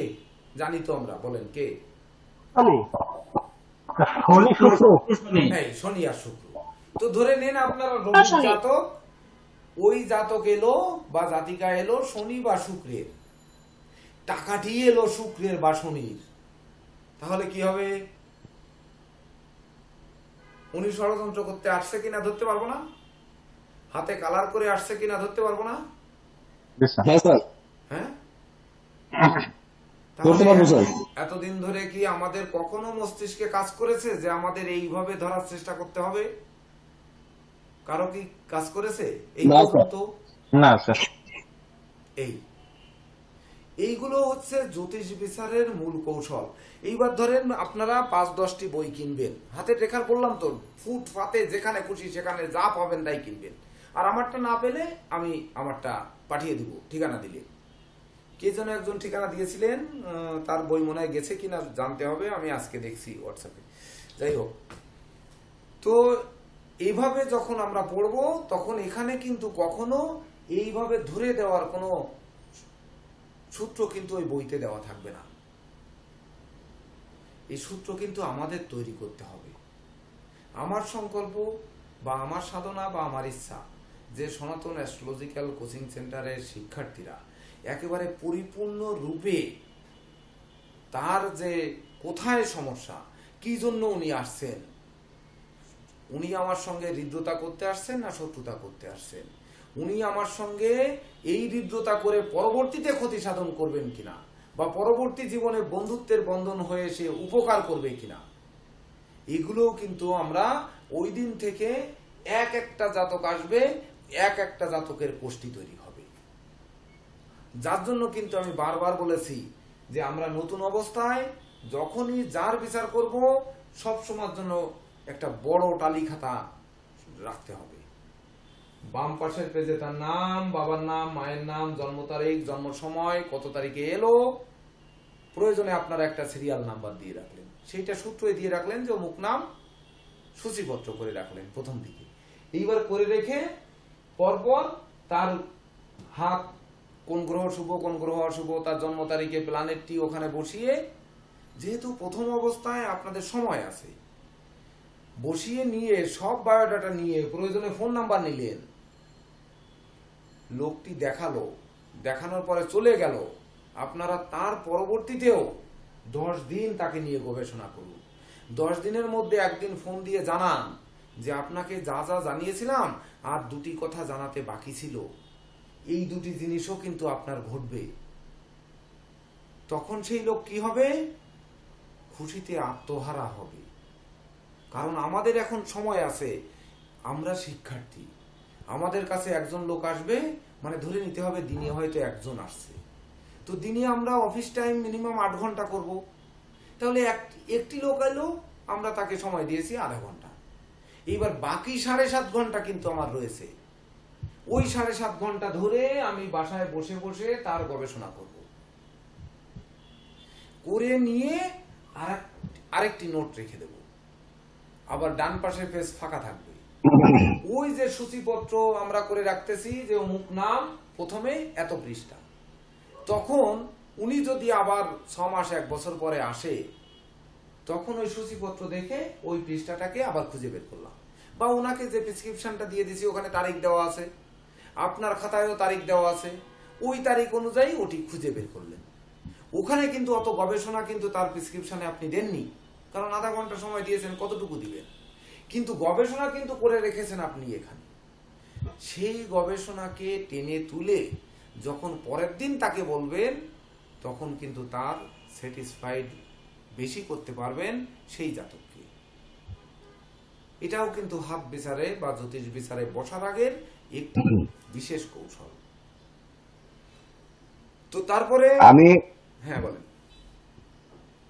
জানি তো আমরা, বলেন কে? শনি আর শুক্র। তো ধরে নেন আপনারা রবি জাতক, ওই জাতক এলো বা জাতিকা এলো শনি বা শুক্রের, টাকাটি এলো শুক্রের বা শনির, তাহলে কি হবে? উনি ষড়যন্ত্র করতে আসছে কিনা ধরতে পারবো না? হাতে কালার করে আসছে কিনা ধরতে পারবো না? হ্যাঁ, এতদিন ধরে কি আমাদের কখনো মস্তিষ্কে কাজ করেছে যে আমাদের এইভাবে ধরার চেষ্টা করতে হবে? কারো কি কাজ করেছে এই পর্যন্ত? না স্যার। এইগুলো হচ্ছে জ্যোতিষ বিচারের মূল কৌশল। এইবার ধরেন আপনারা 5-10টি বই কিনবেন, হাতে রেখার বললাম তো, ফুটপাতে যেখানে খুশি সেখানে যা পাবেন তাই কিনবেন, আর আমারটা না পেলে আমি আমারটা পাঠিয়ে দিব ঠিকানা দিলে। কে যেন একজন ঠিকানা দিয়েছিলেন, তার বই মনে হয় গেছে কিনা জানতে হবে, আমি আজকে দেখছি হোয়াটসঅ্যাপে। যাই হোক, তো এইভাবে যখন আমরা পড়বো তখন এখানে কিন্তু কখনো এইভাবে ধরে দেওয়ার কোনো সূত্র কিন্তু ওই বইতে দেওয়া থাকবে না। এই সূত্র কিন্তু আমাদের তৈরি করতে হবে। আমার সংকল্প বা আমার সাধনা বা আমার ইচ্ছা যে সনাতন অ্যাস্ট্রোলজিক্যাল কোচিং সেন্টারের শিক্ষার্থীরা একেবারে পরিপূর্ণ রূপে তার যে কোথায় সমস্যা, কি জন্য উনি আসছেন, উনি আমার সঙ্গে হৃদ্রতা করতে আসছেন না শত্রুতা করতে আসছেন, উনি আমার সঙ্গে এই হৃদ্রতা করে পরবর্তীতে ক্ষতি সাধন করবেন কিনা, বা পরবর্তী জীবনে বন্ধুত্বের বন্ধন হয়ে সে উপকার করবে কিনা, এগুলোও কিন্তু আমরা ওই দিন থেকে এক একটা জাতক আসবে, এক একটা জাতকের কোষ্ঠী তৈরি হবে। যার জন্য কিন্তু আমি বারবার বলেছি যে আমরা নতুন অবস্থায় যখনই যার বিচার করব সব সময়ের জন্য একটা বড় টালি খাতা রাখতে হবে। বাম পাশের পেজে তার নাম, বাবার নাম, মায়ের নাম, জন্ম তারিখ, জন্ম সময়, কত তারিখে এলো, প্রয়োজনে আপনারা একটা সিরিয়াল নাম্বার দিয়ে রাখলেন, সেইটা সূত্রই দিয়ে রাখলেন যে অমুক নাম, সূচিপত্র করে রাখলেন প্রথম দিকে। এইবার করে রেখে পরপর তার হাত কোন গ্রহ শুভ কোন গ্রহ অশুভ, তার জন্ম তারিখে প্ল্যানেটটি ওখানে বসিয়ে, যেহেতু প্রথম অবস্থায় আপনাদের সময় আছে, বসিয়ে নিয়ে সব বায়োডাটা নিয়ে প্রয়োজনে ফোন নাম্বার নিলেন, লোকটি দেখালো, দেখানোর পরে চলে গেল, আপনারা তার পরবর্তীতেও 10 দিন তাকে নিয়ে গবেষণা করুন। 10 দিনের মধ্যে একদিন ফোন দিয়ে জানান যে আপনাকে যা যা জানিয়েছিলাম আর 2টি কথা জানাতে বাকি ছিল, এই 2টি জিনিসও কিন্তু আপনার ঘটবে। তখন সেই লোক কি হবে? খুশিতে আত্মহারা হবে। কারণ আমাদের এখন সময় আছে, আমরা শিক্ষার্থী, আমাদের কাছে একজন লোক আসবে মানে ধরে নিতে হবে দিনে হয়তো একজন আসছে, তো দিনে আমরা অফিস টাইম মিনিমাম 8 ঘন্টা করব, তাহলে একটি লোক এলো, আমরা তাকে সময় দিয়েছি আধা ঘন্টা। এইবার বাকি 7.5 ঘন্টা কিন্তু আমার রয়েছে। ওই 7.5 ঘন্টা ধরে আমি বাসায় বসে বসে তার গবেষণা করব, করে নিয়ে আরেকটি নোট রেখে দেব, আবার ডান পাশের পেজ ফাঁকা থাকবে। ওই যে সূচিপত্র আমরা করে রাখতেছি যে অমুক নাম, প্রথমে এত পৃষ্ঠা, তখন উনি যদি আবার 6 মাস 1 বছর পরে আসে, তখন ওই সূচিপত্র দেখে ওই পৃষ্ঠাটাকে আবার খুঁজে বের করলাম। বা ওনাকে যে প্রেসক্রিপশনটা দিয়ে দিছি ওখানে তারিখ দেওয়া আছে, আপনার খাতায়ও তারিখ দেওয়া আছে, ওই তারিখ অনুযায়ী ওটি খুঁজে বের করলেন। ওখানে কিন্তু অত গবেষণা কিন্তু তার প্রেসক্রিপশনে আপনি দেননি, কারণ আধা ঘন্টা সময় দিয়েছেন, কতটুকু দিবেন, কিন্তু গবেষণা কিন্তু করে রেখেছেন আপনি এখানে। সেই গবেষণাকে টেনে তুলে যখন পরের দিন তাকে বলবেন, তখন কিন্তু তার স্যাটিসফাইড বেশি করতে পারবেন সেই জাতককে। এটাও কিন্তু হাত বিচারে বা জ্যোতিষ বিচারে বসার আগের একটি বিশেষ কৌশল। তো তারপরে আমি হ্যাঁ বলেন।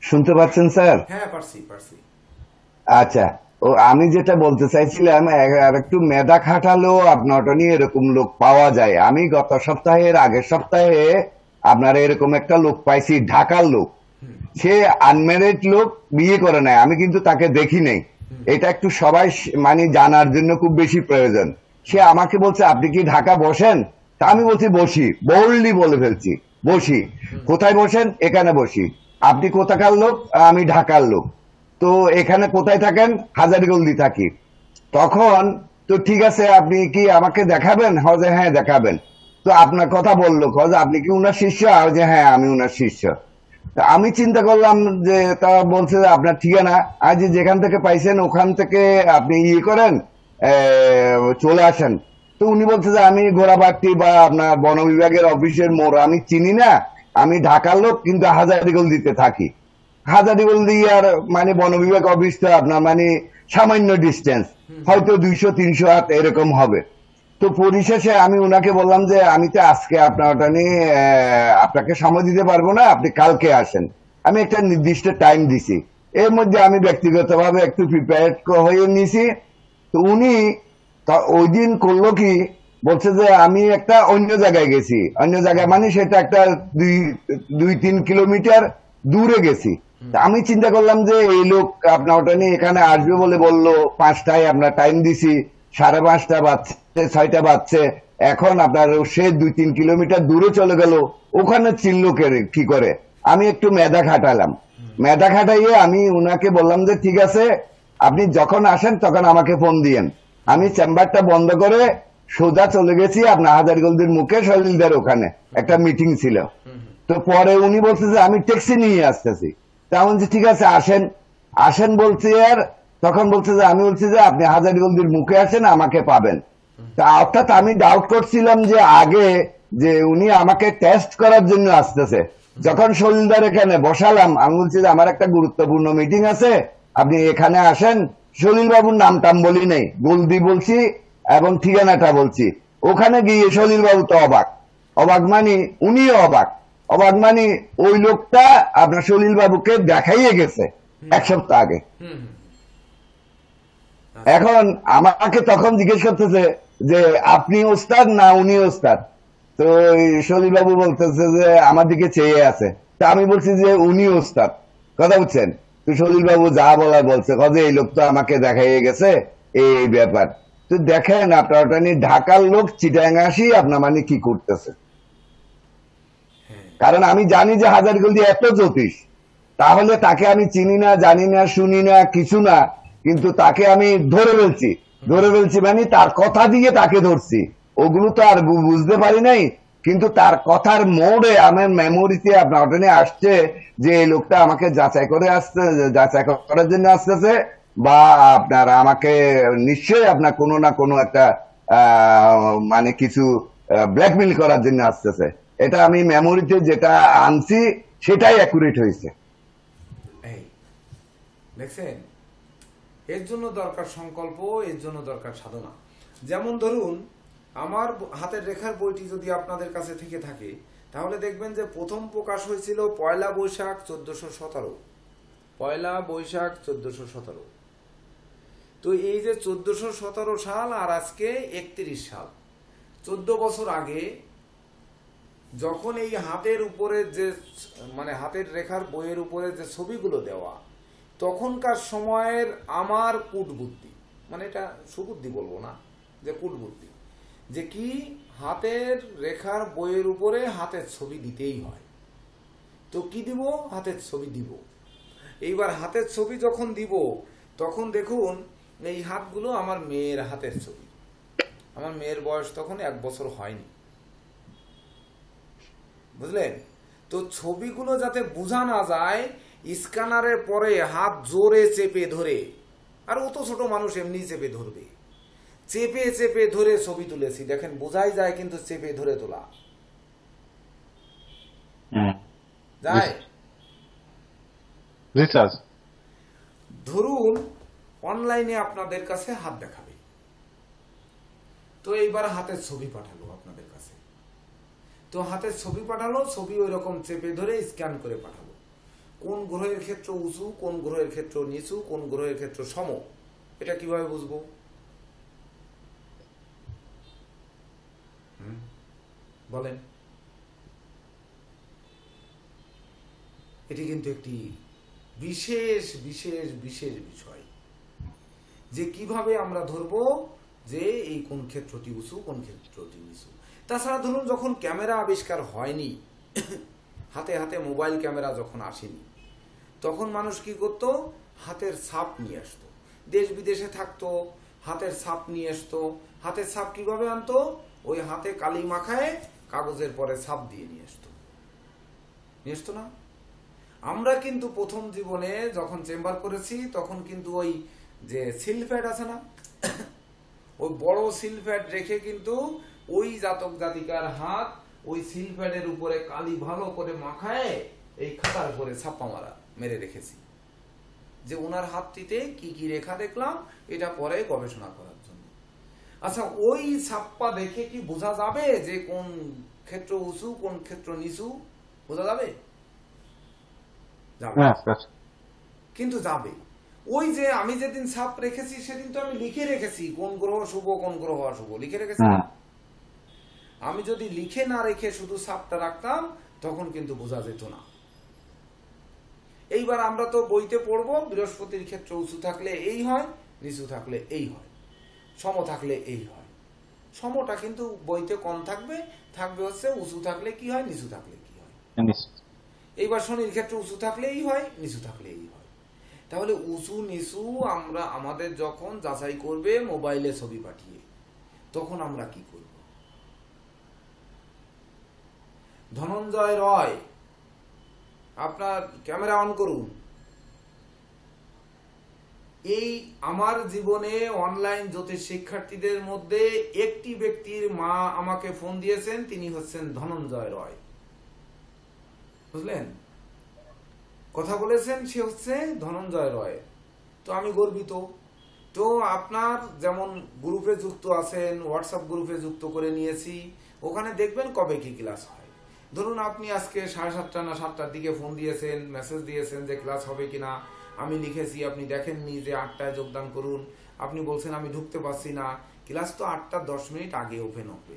শুনতে পাচ্ছেন স্যার? হ্যাঁ পারছি। আচ্ছা, ও আমি যেটা বলতে চাইছিলাম, আর একটু মেধা খাটালেও আপনার ওটা নিয়ে এরকম লোক পাওয়া যায়। আমি গত সপ্তাহের আগের সপ্তাহে আপনার এরকম একটা লোক পাইছি, ঢাকার লোক। সে আনম্যারিড লোক, বিয়ে করে নাই, আমি কিন্তু তাকে দেখি নাই। এটা একটু সবাই মানে জানার জন্য খুব বেশি প্রয়োজন। সে আমাকে বলছে আপনি কি ঢাকা বসেন? তা আমি বলছি বসি, বোল্ডলি বলে ফেলছি বসি। কোথায় বসেন? এখানে বসি। আপনি কোথাকার লোক? আমি ঢাকার লোক। তো এখানে কোথায় থাকেন? হাজারীগঞ্জে থাকি। তখন তো ঠিক আছে, আপনি কি আমাকে দেখাবেন? যে হ্যাঁ দেখাবেন। তো আপনার কথা বললো, আপনি কি উনার শিষ্য? যে হ্যাঁ আমি উনার শিষ্য। আমি চিন্তা করলাম যে, তা বলছে যে আপনার ঠিকানা, আজ যেখান থেকে পাইছেন ওখান থেকে আপনি ইয়ে করেন, চলে আসেন। তো উনি বলছে যে আমি ঘোড়াবাড়ি বা আপনার বন বিভাগের অফিসের মোড় আমি চিনি না, আমি ঢাকার লোক, কিন্তু হাজারীগঞ্জে থাকি। হাজারীগঞ্জ আর মানে বন বিভাগ অফিস তো আপনার মানে সামান্য ডিস্টেন্স, হয়তো 200-300 হাত এরকম হবে। তো পরিশেষে আমি উনাকে বললাম যে আমি তো আজকে আপনার ওটা নিয়ে আপনাকে সময় দিতে পারবো না, আপনি কালকে আসেন। আমি একটা নির্দিষ্ট টাইম দিছি, এর মধ্যে আমি ব্যক্তিগতভাবে একটু প্রিপেয়ার হয়ে নিছি। তো উনি ওই দিন করলো কি, বলছে যে আমি একটা অন্য জায়গায় গেছি, অন্য জায়গায় মানে সেটা একটা 2-3 কিলোমিটার দূরে গেছি। আমি চিন্তা করলাম যে এই লোক আপনার ওটা নিয়ে এখানে আসবে বলে বললো, 5টায় আপনার টাইম দিছি, 5:30 বাজছে, 6টা বাজছে, এখন আপনার সে 2-3 কিলোমিটার দূরে চলে গেল, ওখানে চিনলো কি করে? আমি একটু মেধা খাটালাম, মেধা খাটাইয়ে আমি উনাকে বললাম যে ঠিক আছে, আপনি যখন আসেন তখন আমাকে ফোন দিয়েন। আমি চেম্বারটা বন্ধ করে সোজা চলে গেছি আপনার হাজারীগঞ্জের মুখে সলিলদার ওখানে একটা মিটিং ছিল। তো পরে উনি বলছে যে আমি ট্যাক্সি নিয়ে আসতেছি। তা বলছি ঠিক আছে আসেন বলছি। আর তখন বলছে যে আমি বলছি যে আপনি হাজারীগঞ্জের মুখে আসেন, আমাকে পাবেন। তা অর্থাৎ আমি ডাউট করছিলাম যে আগে যে উনি আমাকে টেস্ট করার জন্য আসতেছে। যখন সলিলদার এখানে বসালাম, আমি বলছি যে আমার একটা গুরুত্বপূর্ণ মিটিং আছে, আপনি এখানে আসেন। সলিল বাবুর নামটাম বলি নাই, গোলদি বলছি এবং ঠিকানাটা বলছি। ওখানে গিয়ে সলিল বাবু তো অবাক মানে উনিও অবাক মানে ওই লোকটা আপনার সলিল বাবুকে দেখাইয়ে গেছে 1 সপ্তাহ আগে। এখন আমাকে তখন জিজ্ঞেস করতেছে যে আপনি ওস্তাদ না উনি ওস্তাদ? তো সলিল বাবু বলতেছে যে আমার দিকে চেয়ে আছে। তা আমি বলছি যে উনি ওস্তাদ, কথা বুঝছেন? তো সলিল বাবু যা বলার বলছে, যে এই লোক তো আমাকে দেখাইয়ে গেছে, এই ব্যাপার। তো দেখেন আপনার ওটা নিয়ে ঢাকার লোক চিটাং আসি আপনার মানে কি করতেছে। কারণ আমি জানি যে হাজারীগঞ্জে এত জ্যোতিষ, তাহলে তাকে আমি চিনি না, জানি না, শুনি না, কিছু না, কিন্তু তাকে আমি ধরে ফেলছি মানে তার কথা দিয়ে তাকে ধরছি। ওগুলো তো আর বুঝতে পারি নাই, কিন্তু তার কথার মোড়ে আমার মেমোরিতে আপনার ওটা নিয়ে আসছে যে এই লোকটা আমাকে যাচাই করার জন্য আসতেছে, বা আপনার আমাকে নিশ্চয়ই আপনার কোনো না কোনো একটা মানে কিছু ব্ল্যাকমেল করার জন্য আসতেছে। এটা আমি মেমোরিতে যেটা আনছি সেটাই অ্যাকুরেট হয়েছে। দেখছেন, এর জন্য দরকার সংকল্প, এর জন্য দরকার সাধনা। যেমন ধরুন আমার হাতের রেখার বইটি যদি আপনাদের কাছে থেকে থাকে, তাহলে দেখবেন যে প্রথম প্রকাশ হয়েছিল পয়লা বৈশাখ 1417, পয়লা বৈশাখ 1417। তো এই যে 1417 সাল আর আজকে 31 সাল, 14 বছর আগে যখন এই হাতের উপরে যে মানে হাতের রেখার বইয়ের উপরে যে ছবিগুলো দেওয়া, তখনকার সময়ের আমার কূটবুদ্ধি, মানে এটা সুবুদ্ধি বলবো না, যে কূটবুদ্ধি, যে কি হাতের রেখার বইয়ের উপরে হাতের ছবি দিতেই হয়। তো কি দিব? হাতের ছবি দিব। এইবার হাতের ছবি যখন দিব, তখন দেখুন এই হাতগুলো আমার মেয়ের হাতের ছবি। আমার মেয়ের বয়স তখন 1 বছর হয়নি, বুঝলেন? তো ছবিগুলো যাতে বোঝা না যায়, স্ক্যানারের পরে হাত জোরে চেপে ধরে, আর অত ছোট মানুষ এমনি চেপে ধরবে, চেপে চেপে ধরে ছবি তুলেছি। দেখেন বোঝাই যায়, কিন্তু চেপে ধরে তোলা যায়। ধরুন অনলাইনে আপনাদের কাছে হাত দেখাবে, তো এইবার হাতের ছবি পাঠালো আপনাদের কাছে। তো হাতের ছবি পাঠালো, ছবি ওই রকম চেপে ধরে স্ক্যান করে পাঠালো। কোন গ্রহের ক্ষেত্র উঁচু, কোন গ্রহের ক্ষেত্র নিচু, কোন গ্রহের ক্ষেত্র সম, এটা কিভাবে বুঝবো? বলেন। এটি কিন্তু একটি বিশেষ বিশেষ বিশেষ বিষয়, যে কিভাবে আমরা ধরবো যে এই কোন ক্ষেত্রটি উঁচু, কোন ক্ষেত্রটি নিচু। তাছাড়া ধরুন যখন ক্যামেরা আবিষ্কার হয়নি, হাতে হাতে মোবাইল ক্যামেরা যখন আসেনি, তখন মানুষ কি করতো? হাতের ছাপ নিয়ে আসতো, দেশ বিদেশে থাকতো, হাতের ছাপ নিয়ে আসতো। হাতের ছাপ কিভাবে আনতো? ওই হাতে কালি মাখায় কাগজের পরে ছাপ দিয়ে নিয়ে আসতো না? আমরা কিন্তু প্রথম জীবনে যখন চেম্বার করেছি, তখন কিন্তু ওই যে সিলপ্যাড আছে না, ওই বড় সিলপ্যাড রেখে কিন্তু ওই জাতক জাতিকার হাত ওই সিলপ্যাডের উপরে কালি ভালো করে মাখায় এই খাতার উপরে ছাপ্পা মেরে রেখেছি, যে ওনার হাতটিতে কি কি রেখা দেখলাম, এটা পরে গবেষণা করার জন্য। আচ্ছা, ওই ছাপ্পা দেখে কি বোঝা যাবে যে কোন ক্ষেত্র উঁচু, কোন ক্ষেত্র নিচু? বোঝা যাবে? কিন্তু যাবে। ওই যে আমি যেদিন ছাপ রেখেছি, সেদিন তো আমি লিখে রেখেছি কোন গ্রহ শুভ, কোন গ্রহ অশুভ, লিখে রেখেছি। আমি যদি লিখে না রেখে শুধু ছাপটা রাখতাম, তখন কিন্তু বোঝা যেত না। এইবার আমরা তো বইতে পড়বো, বৃহস্পতির ক্ষেত্র উঁচু থাকলে এই হয়, নিচু থাকলে এই হয়, সম থাকলে এই হয়। সমটা কিন্তু বইতে কম থাকবে, থাকবে হচ্ছে উঁচু থাকলে কি হয়, নিচু থাকলে কি হয়। এইবার শনির ক্ষেত্রে উঁচু থাকলে এই হয়, নিচু থাকলে এই হয়। তাহলে উঁচু নিচু আমরা আমাদের যখন যাচাই করবে মোবাইলে ছবি পাঠিয়ে, তখন আমরা কি করব? ধনঞ্জয় রয়, আপনার ক্যামেরা অন করুন। এই আমার জীবনে অনলাইন জ্যোতিষ শিক্ষার্থীদের মধ্যে একটি ব্যক্তির মা আমাকে ফোন দিয়েছেন, তিনি হচ্ছেন ধনঞ্জয় রয়, বুঝলেন? কথা বলেছেন, সে হচ্ছে ধনঞ্জয় রয়। তো আমি গর্বিত। তো আপনার যেমন গ্রুপে যুক্ত আছেন, হোয়াটসঅ্যাপ গ্রুপে যুক্ত করে নিয়েছি, ওখানে দেখবেন কবে কি ক্লাস হয়। ধরুন আপনি আজকে 7:30 না 7টার দিকে ফোন দিয়েছেন, মেসেজ দিয়েছেন যে ক্লাস হবে কিনা, আমি লিখেছি, আপনি দেখেননি যে 8টায় যোগদান করুন, আপনি বলছেন আমি ঢুকতে পারছি না। ক্লাস তো 8:10 আগে ওপেন হবে।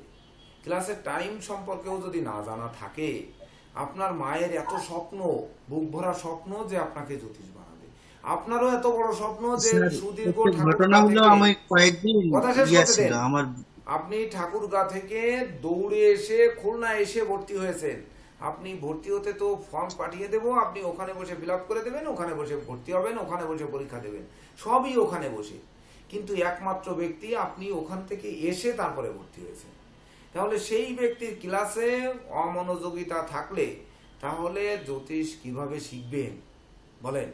ক্লাসের টাইম সম্পর্কেও যদি না জানা থাকে, আপনার মায়ের এত স্বপ্ন, বুক ভরা স্বপ্ন যে আপনাকে জ্যোতিষ বানাবে, আপনারও এত বড় স্বপ্ন যে সুদীর্ঘ আপনি ঠাকুরগা থেকে দৌড়ে এসে খুলনা এসে ভর্তি হয়েছেন। আপনি ভর্তি হতে তো ফর্ম পাঠিয়ে দেবো, আপনি ওখানে বসে ফিল আপ করে দেবেন, ওখানে বসে ভর্তি হবেন, ওখানে বসে পরীক্ষা দেবেন, সবই ওখানে বসে। কিন্তু একমাত্র ব্যক্তি আপনি ওখান থেকে এসে তারপরে ভর্তি হয়েছেন। তাহলে সেই ব্যক্তির ক্লাসে অমনোযোগিতা থাকলে তাহলে জ্যোতিষ কিভাবে শিখবেন বলেন?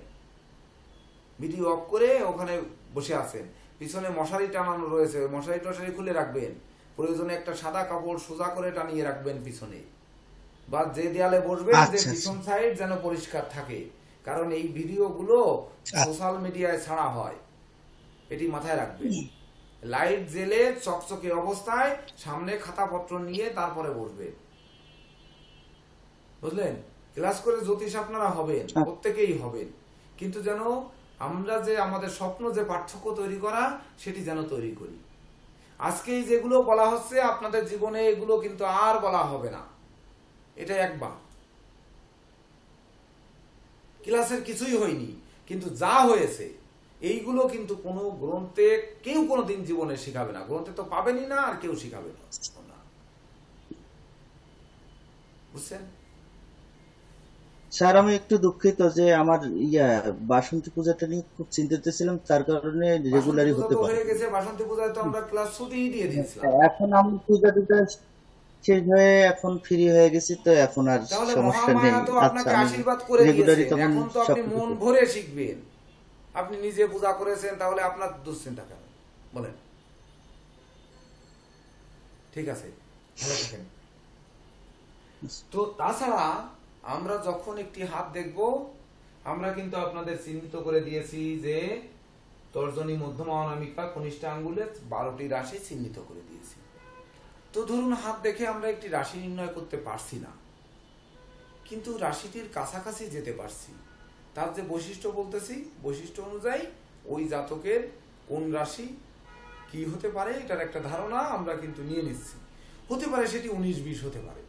ভিডিও অফ করে ওখানে বসে আছেন, পিছনে মশারি টানানো রয়েছে, মশারি টশারি খুলে রাখবেন, প্রয়োজনে একটা সাদা কাপড় সোজা করে টানিয়ে রাখবেন পিছনে, বা যে দেয়ালে বসবেন যে পিছন সাইড যেন পরিষ্কার থাকে, কারণ এই ভিডিওগুলো সোশ্যাল মিডিয়ায় ছাড়া হয়, এটি মাথায় রাখবেন। লাইট জেলে চকচকে অবস্থায় সামনে খাতাপত্র নিয়ে তারপরে বসবে। বুঝলেন? ক্লাস করে জ্যোতিষ আপনারা হবেন, প্রত্যেকেই হবেন, কিন্তু যেন আমরা যে আমাদের স্বপ্ন যে পার্থক্য তৈরি করা সেটি যেন তৈরি করি। আজকে যেগুলো বলা হচ্ছে আপনাদের জীবনে এগুলো কিন্তু আর বলা হবে না, এটা একবার। ক্লাসের কিছুই হয়নি, কিন্তু যা হয়েছে এইগুলো কিন্তু কোনো গ্রন্থে কেউ কোনোদিন জীবনে শিখাবে না, গ্রন্থে তো পাবেনই না, আর কেউ শিখাবে না। বুঝছেন স্যার? আমি একটু দুঃখিত যে আমার বাসন্তী পূজাটা নিয়ে খুব চিন্তিত ছিলাম, তার কারণে রেগুলারই হতে পারে। হয়ে গেছে বাসন্তী পূজায় তো আমরা ক্লাস ছুটিই দিয়ে দিয়েছিলাম। এখন আমি পূজা টুজা শেষ হয়ে এখন ফ্রি হয়ে গেছি, তো এখন আর তাহলে সমস্যা নেই। মহামায়া তো আপনাকে আচ্ছা, আশীর্বাদ করে রেগুলারই দিয়েছেন, তখন এখন তো আপনি সবকিছু মন ভরে শিখবেন। আপনি নিজে পূজা করেছেন, তাহলে আপনার দুশ্চিন্তা কেন বলেন? ঠিক আছে, ভালো থাকেন। তো তাছাড়া আমরা যখন একটি হাত দেখব, আমরা কিন্তু আপনাদের চিহ্নিত করে দিয়েছি যে তর্জনী, মধ্যমা, অনামিকা, কনিষ্ঠ আঙ্গুলের 12টি রাশি চিহ্নিত করে দিয়েছি। তো ধরুন হাত দেখে আমরা একটি রাশি নির্ণয় করতে পারছি না, কিন্তু রাশিটির কাছাকাছি যেতে পারছি। তার যে বৈশিষ্ট্য বলতেছি, বৈশিষ্ট্য অনুযায়ী ওই জাতকের কোন রাশি কি হতে পারে এটার একটা ধারণা আমরা কিন্তু নিয়ে নিচ্ছি। হতে পারে সেটি 19-20 হতে পারে,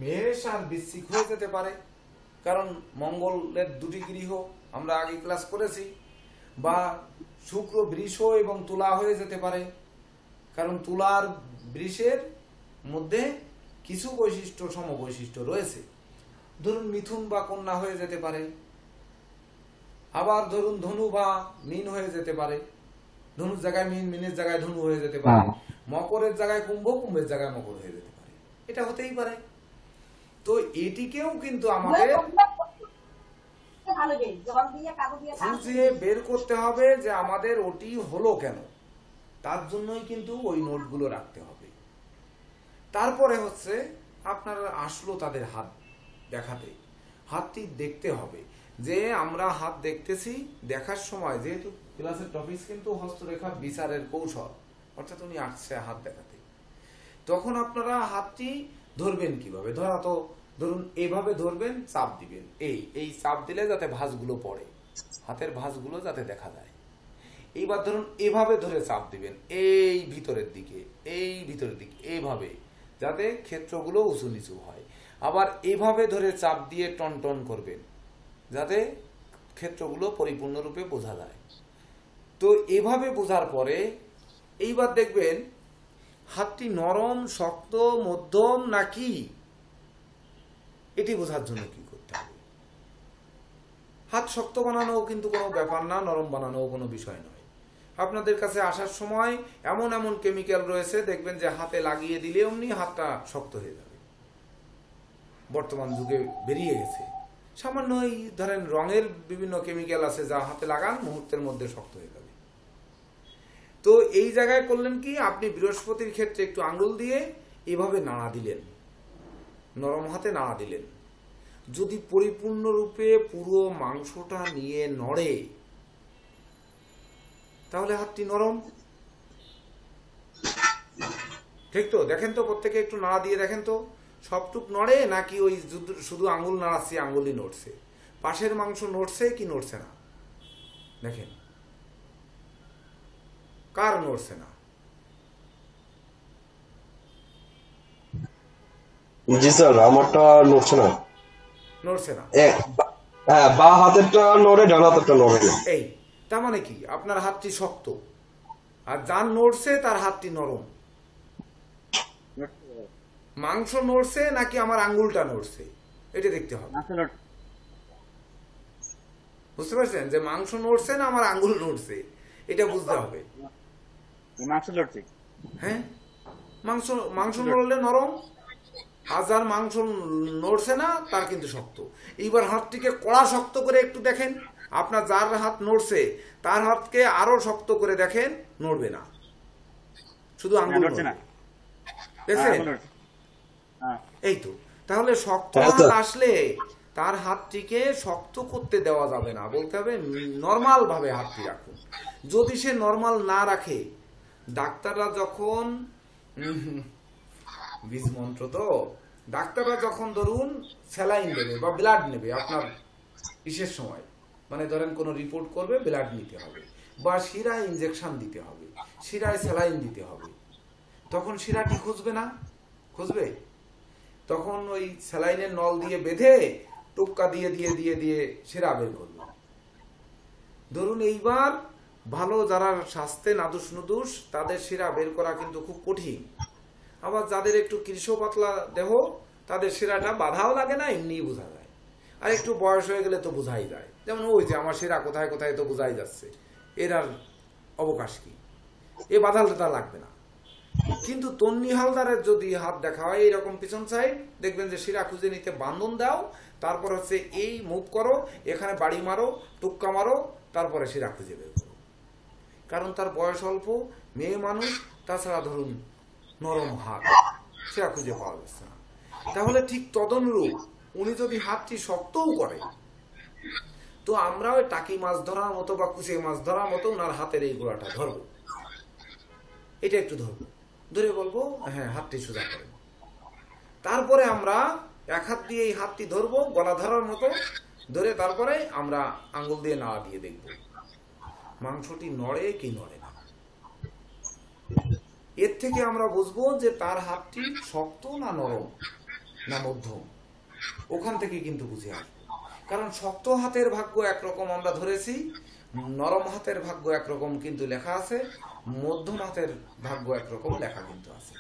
মেষ আর বৃশ্চিক হয়ে যেতে পারে, কারণ মঙ্গলের 2টি গৃহ আমরা আগে ক্লাস করেছি, বা শুক্র বৃষ এবং তুলা হয়ে যেতে পারে, কারণ তুলার বৃষের মধ্যে কিছু বৈশিষ্ট্য সমবৈশিষ্ট্য রয়েছে। ধরুন মিথুন বা কন্যা হয়ে যেতে পারে, আবার ধরুন ধনু বা মীন হয়ে যেতে পারে, ধনুর জায়গায় মীন, মীনের জায়গায় ধনু হয়ে যেতে পারে, মকরের জায়গায় কুম্ভ, কুম্ভের জায়গায় মকর হয়ে যেতে পারে, এটা হতেই পারে। তো এটিকেও কিন্তু আমাদের খুঁজে বের করতে হবে যে আমাদের ওটি হলো কেন, তার জন্যই কিন্তু ওই নোটগুলো রাখতে হবে। তারপরে হচ্ছে আপনার আসলো তাদের হাত দেখাতে, হাতটি দেখতে হবে যে আমরা হাত দেখতেছি, দেখার সময় যেহেতু ক্লাসের টপিক কিন্তু হস্তরেখা বিচারের কৌশল, অর্থাৎ উনি আসছে হাত দেখাতে, তখন আপনারা হাতটি ধরবেন কিভাবে? ধরা তো ধরুন এইভাবে ধরবেন, চাপ দিবেন, এই চাপ দিলে যাতে ভাঁজগুলো পড়ে, হাতের ভাঁজগুলো যাতে দেখা যায়। এইবার ধরুন এভাবে ধরে চাপ দিবেন এই ভিতরের দিকে, এইভাবে যাতে ক্ষেত্রগুলো উঁচু নিচু হয়। আবার এইভাবে ধরে চাপ দিয়ে টন টন করবেন যাতে ক্ষেত্রগুলো পরিপূর্ণরূপে বোঝা যায়। তো এভাবে বোঝার পরে এইবার দেখবেন হাতটি নরম, শক্ত, মধ্যম নাকি, এটি বোঝার জন্য কি করতে হবে? হাত শক্ত বানানো কিন্তু কোনো ব্যাপার না, নরম বানানো কোনো বিষয় নয়। আপনাদের কাছে আসার সময় এমন এমন কেমিক্যাল রয়েছে, দেখবেন যে হাতে লাগিয়ে দিলে অমনি হাতটা শক্ত হয়ে যাবে, বর্তমান যুগে বেরিয়ে গেছে। সামান্য এই ধরেন রঙের বিভিন্ন কেমিক্যাল আছে, যা হাতে লাগান মুহূর্তের মধ্যে শক্ত হয়ে যাবে। তো এই জায়গায় করলেন কি, আপনি বৃহস্পতির ক্ষেত্রে একটু আঙ্গুল দিয়ে এভাবে নাড়া দিলেন, নরম হাতে নাড়া দিলেন। যদি পরিপূর্ণরূপে পুরো মাংসটা নিয়ে নড়ে তাহলে হাতটি নরম, ঠিক তো? দেখেন তো, প্রত্যেকে একটু নাড়া দিয়ে দেখেন তো, সবটুক নড়ে নাকি ওই শুধু আঙ্গুল নাড়াচ্ছি, আঙ্গুলই নড়ছে, পাশের মাংস নড়ছে কি নড়ছে না? দেখেন কার নড়ছে না? জি স্যার, আমারটা নড়ছে না। নড়ছে না? হ্যাঁ, বা হাতেরটা নড়ে, ডান হাতেরটা নড়ে না। এই তার মানে কি, আপনার হাতটি শক্ত, আর যার নড়ছে তার হাতটি নরম। মাংস নড়ছে নাকি আমার আঙ্গুলটা নড়ছে, এটা দেখতে হবে। বুঝতে পারছেন যে মাংস নড়ছে না আমার আঙ্গুল নড়ছে, এটা বুঝতে হবে। হ্যাঁ, মাংস নড়লে নরম, আর যার মাংস নড়ছে না তার কিন্তু শক্ত। এইবার হাতটিকে কড়া শক্ত করে একটু দেখেন, আপনার যার হাত নড়ছে তার হাতকে আরো শক্ত করে দেখেন, নড়বে না, শুধু আঙ্গুল নড়বে। দেখছেন? এই তো, তাহলে শক্ত হাত আসলে তার হাতটিকে শক্ত করতে দেওয়া যাবে না, বলতে হবে নর্মাল ভাবে হাতটি রাখুন। যদি সে নর্মাল না রাখে, ডাক্তাররা যখন বীজ মন্ত্র তো ডাক্তাররা যখন ধরুন স্যালাইন দেবে বা ব্লাড নেবে আপনার বিশেষ সময়, মানে ধরেন কোনো রিপোর্ট করবে, ব্লাড নিতে হবে বা শিরায় ইনজেকশন দিতে হবে, শিরায় স্যালাইন দিতে হবে, তখন শিরাটি খুঁজবে না? খুঁজবে। তখন ওই স্যালাইনের নল দিয়ে বেঁধে টুক্কা দিয়ে দিয়ে দিয়ে দিয়ে শিরা বের করবে। ধরুন এইবার ভালো যারা স্বাস্থ্যে নাদুস নুদুস তাদের শিরা বের করা কিন্তু খুব কঠিন। আবার যাদের একটু কৃষ পাতলা দেহ তাদের শিরাটা বাধাও লাগে না, এমনিই বোঝা যায়। আর একটু বয়স হয়ে গেলে তো বোঝাই যায়, যেমন ওই যে আমার শিরা কোথায় কোথায় তো বোঝাই যাচ্ছে, এর আর অবকাশ কি, এ বাধালটা লাগবে না। কিন্তু তন্নি হালদারের যদি হাত দেখা হয় এইরকম পিছন সাইড, দেখবেন যে শিরা খুঁজে নিতে বান্ধন দাও, তারপর হচ্ছে এই মুভ করো, এখানে বাড়ি মারো, টুক্কা মারো, তারপরে শিরা খুঁজে বের করো। কারণ তার বয়স অল্প, মেয়ে মানুষ, তাছাড়া ধরুন নরম হাত, শিরা খুঁজে পাওয়া যাচ্ছে না। তাহলে ঠিক তদনুরূপ উনি যদি হাতটি শক্তও করে, তো আমরা ওই টাকি মাছ ধরার মতো বা কুচে মাছ ধরার মতো ওনার হাতের এই গোড়াটা ধরবো, এটা একটু ধরবো, ধরে বলবো হ্যাঁ হাতটি সোজা করেন। তারপরে আমরা এক হাত দিয়ে এই হাতটি ধরবো গলা ধরার মতো, ধরে তারপরে আমরা আঙ্গুল দিয়ে নাড়া দিয়ে দেখব মাংসটি নড়ে কি নড়ে না। এর থেকে আমরা বুঝবো যে তার হাতটি শক্ত না নরম না মধ্যম, ওখান থেকে কিন্তু বুঝে আসবো। কারণ শক্ত হাতের ভাগ্য একরকম আমরা ধরেছি, নরম হাতের ভাগ্য একরকম কিন্তু লেখা আছে, মধ্যম হাতের ভাগ্য একরকম লেখা কিন্তু আছে।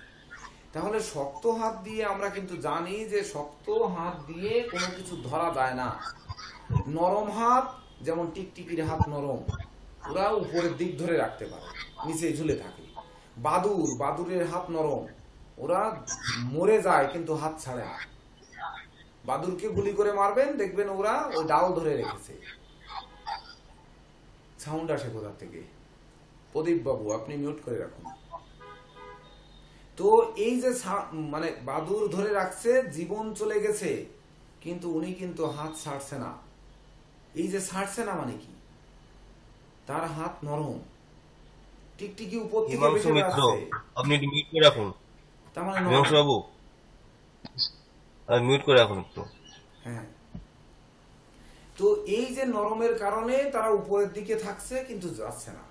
তাহলে শক্ত হাত দিয়ে আমরা কিন্তু জানি যে শক্ত হাত দিয়ে কোনো কিছু ধরা যায় না। নরম হাত যেমন টিকটিকির হাত নরম, ওরা উপরের দিক ধরে রাখতে পারে, নিচে ঝুলে থাকে। বাদুরের হাত নরম, ওরা মরে যায় কিন্তু হাত ছাড়ে না। বাদুরকে গুলি করে মারবেন, দেখবেন ওরা ওই ডাল ধরে রেখেছে। সাউন্ড আসে কোথা থেকে? প্রদীপ বাবু আপনি মিউট করে রাখুন। তো এই যে মানে বাদুর ধরে রাখছে, জীবন চলে গেছে, কিন্তু উনি কিন্তু হাত ছাড়ছে না। এই যে ছাড়ছে না মানে কি, তার হাত নরম, টিকটিকি উপর থেকে বেশি আসছে। আপনি মিউট করে রাখুন, তার মানে মীমাংসু বাবু মিউট করে রাখুন একটু। হ্যাঁ, তো এই যে নরমের কারণে তারা উপরের দিকে থাকছে কিন্তু যাচ্ছে না।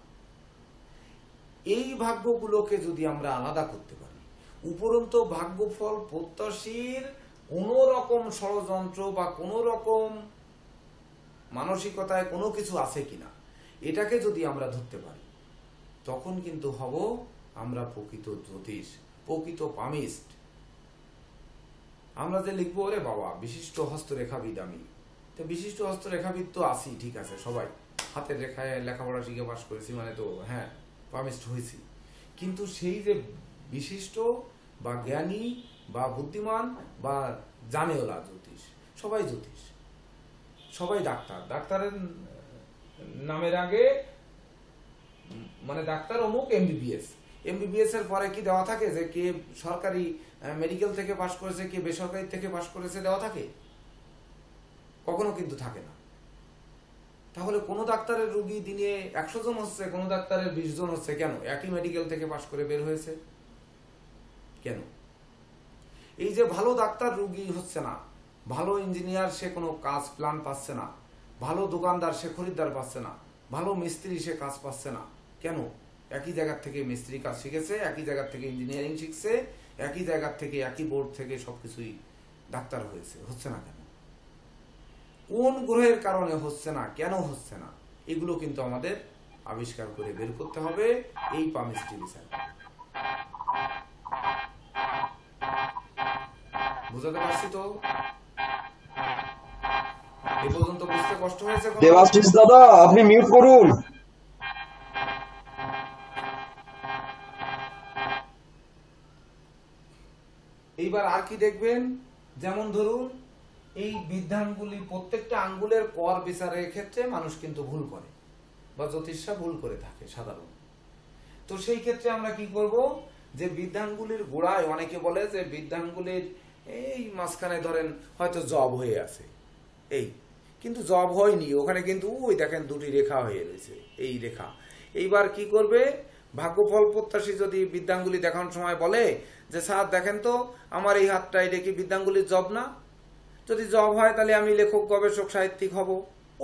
এই ভাগ্যগুলোকে যদি আমরা আলাদা করতে পারি, উপরন্ত ভাগ্যফল প্রত্যাশীর কোন রকম ষড়যন্ত্র বা কোন রকম মানসিকতায় কোনো কিছু আছে কিনা, এটাকে যদি আমরা ধরতে পারি, তখন কিন্তু হব আমরা প্রকৃত জ্যোতিষ, প্রকৃত পামিস্ট। আমরা যে লিখবো ওরে বাবা বিশিষ্ট হস্তরেখাবিদ, আমি তো বিশিষ্ট হস্তরেখাবিদ তো আছি, ঠিক আছে, সবাই হাতের রেখায় লেখাপড়া শিখে পাশ করেছি মানে তো হ্যাঁ পামিস্ট হয়েছি। কিন্তু সেই যে বিশিষ্ট বা জ্ঞানী বা বুদ্ধিমান বা জানেওলা জ্যোতিষ, সবাই জ্যোতিষ, সবাই ডাক্তার। ডাক্তারের নামের আগে মানে ডাক্তার অমুক এমবিবিএস, এমবিবিএস এর পরে কি দেওয়া থাকে যে কে সরকারি মেডিকেল থেকে পাশ করেছে, কে বেসরকারি থেকে পাশ করেছে দেওয়া থাকে? কখনো কিন্তু থাকে না। তাহলে কোন ডাক্তারের রোগী দিনে 100 জন হচ্ছে, কোন ডাক্তারের 20 জন হচ্ছে, কেন? একই মেডিকেল থেকে পাশ করে বের হয়েছে কেন? এই যে ভালো ডাক্তার রোগী হচ্ছে না, ভালো ইঞ্জিনিয়ার সে কোনো কাজ প্ল্যান পাচ্ছে না, ভালো দোকানদার সে খরিদ্দার পাচ্ছে না, ভালো মিস্ত্রি সে কাজ পাচ্ছে না, কেন? একই জায়গা থেকে মিস্ত্রি কাজ শিখেছে, একই জায়গা থেকে ইঞ্জিনিয়ারিং শিখছে, একই জায়গা থেকে একই বোর্ড থেকে সবকিছুই ডাক্তার হয়েছে, হচ্ছে না কেন? কোন গ্রহের কারণে হচ্ছে না, কেন হচ্ছে না, এগুলো কিন্তু আমাদের আবিষ্কার করে বের করতে হবে এই পামিস্ট্রি বিচার। বুঝাতে পারছি তো? এই পর্যন্ত বুঝতে কষ্ট হয়েছে? দেবাশিস দাদা আপনি মিউট করুন। এইবার আর কি দেখবেন, যেমন ধরুন এই বিধানগুলি প্রত্যেকটা আঙ্গুলের কর বিচারের ক্ষেত্রে মানুষ কিন্তু ভুল করে বা জ্যোতিষরা ভুল করে থাকে সাধারণ। তো সেই ক্ষেত্রে আমরা কি করব, যে বিধানগুলির গোড়ায় অনেকে বলে যে বিধানগুলির এই মাঝখানে ধরেন হয়তো জব হয়ে আছে, এই কিন্তু জব হয়নি, ওখানে কিন্তু ওই দেখেন দুটি রেখা হয়ে রয়েছে, এই রেখা। এইবার কি করবে, ভাগ্যফল প্রত্যাশী যদি বৃদ্ধাঙ্গুলি দেখানোর সময় বলে যে স্যার দেখেন তো আমার এই হাতটা, এটা কি বৃদ্ধাঙ্গুলির জব না? যদি জব হয় তাহলে আমি লেখক, গবেষক, সাহিত্যিক হব।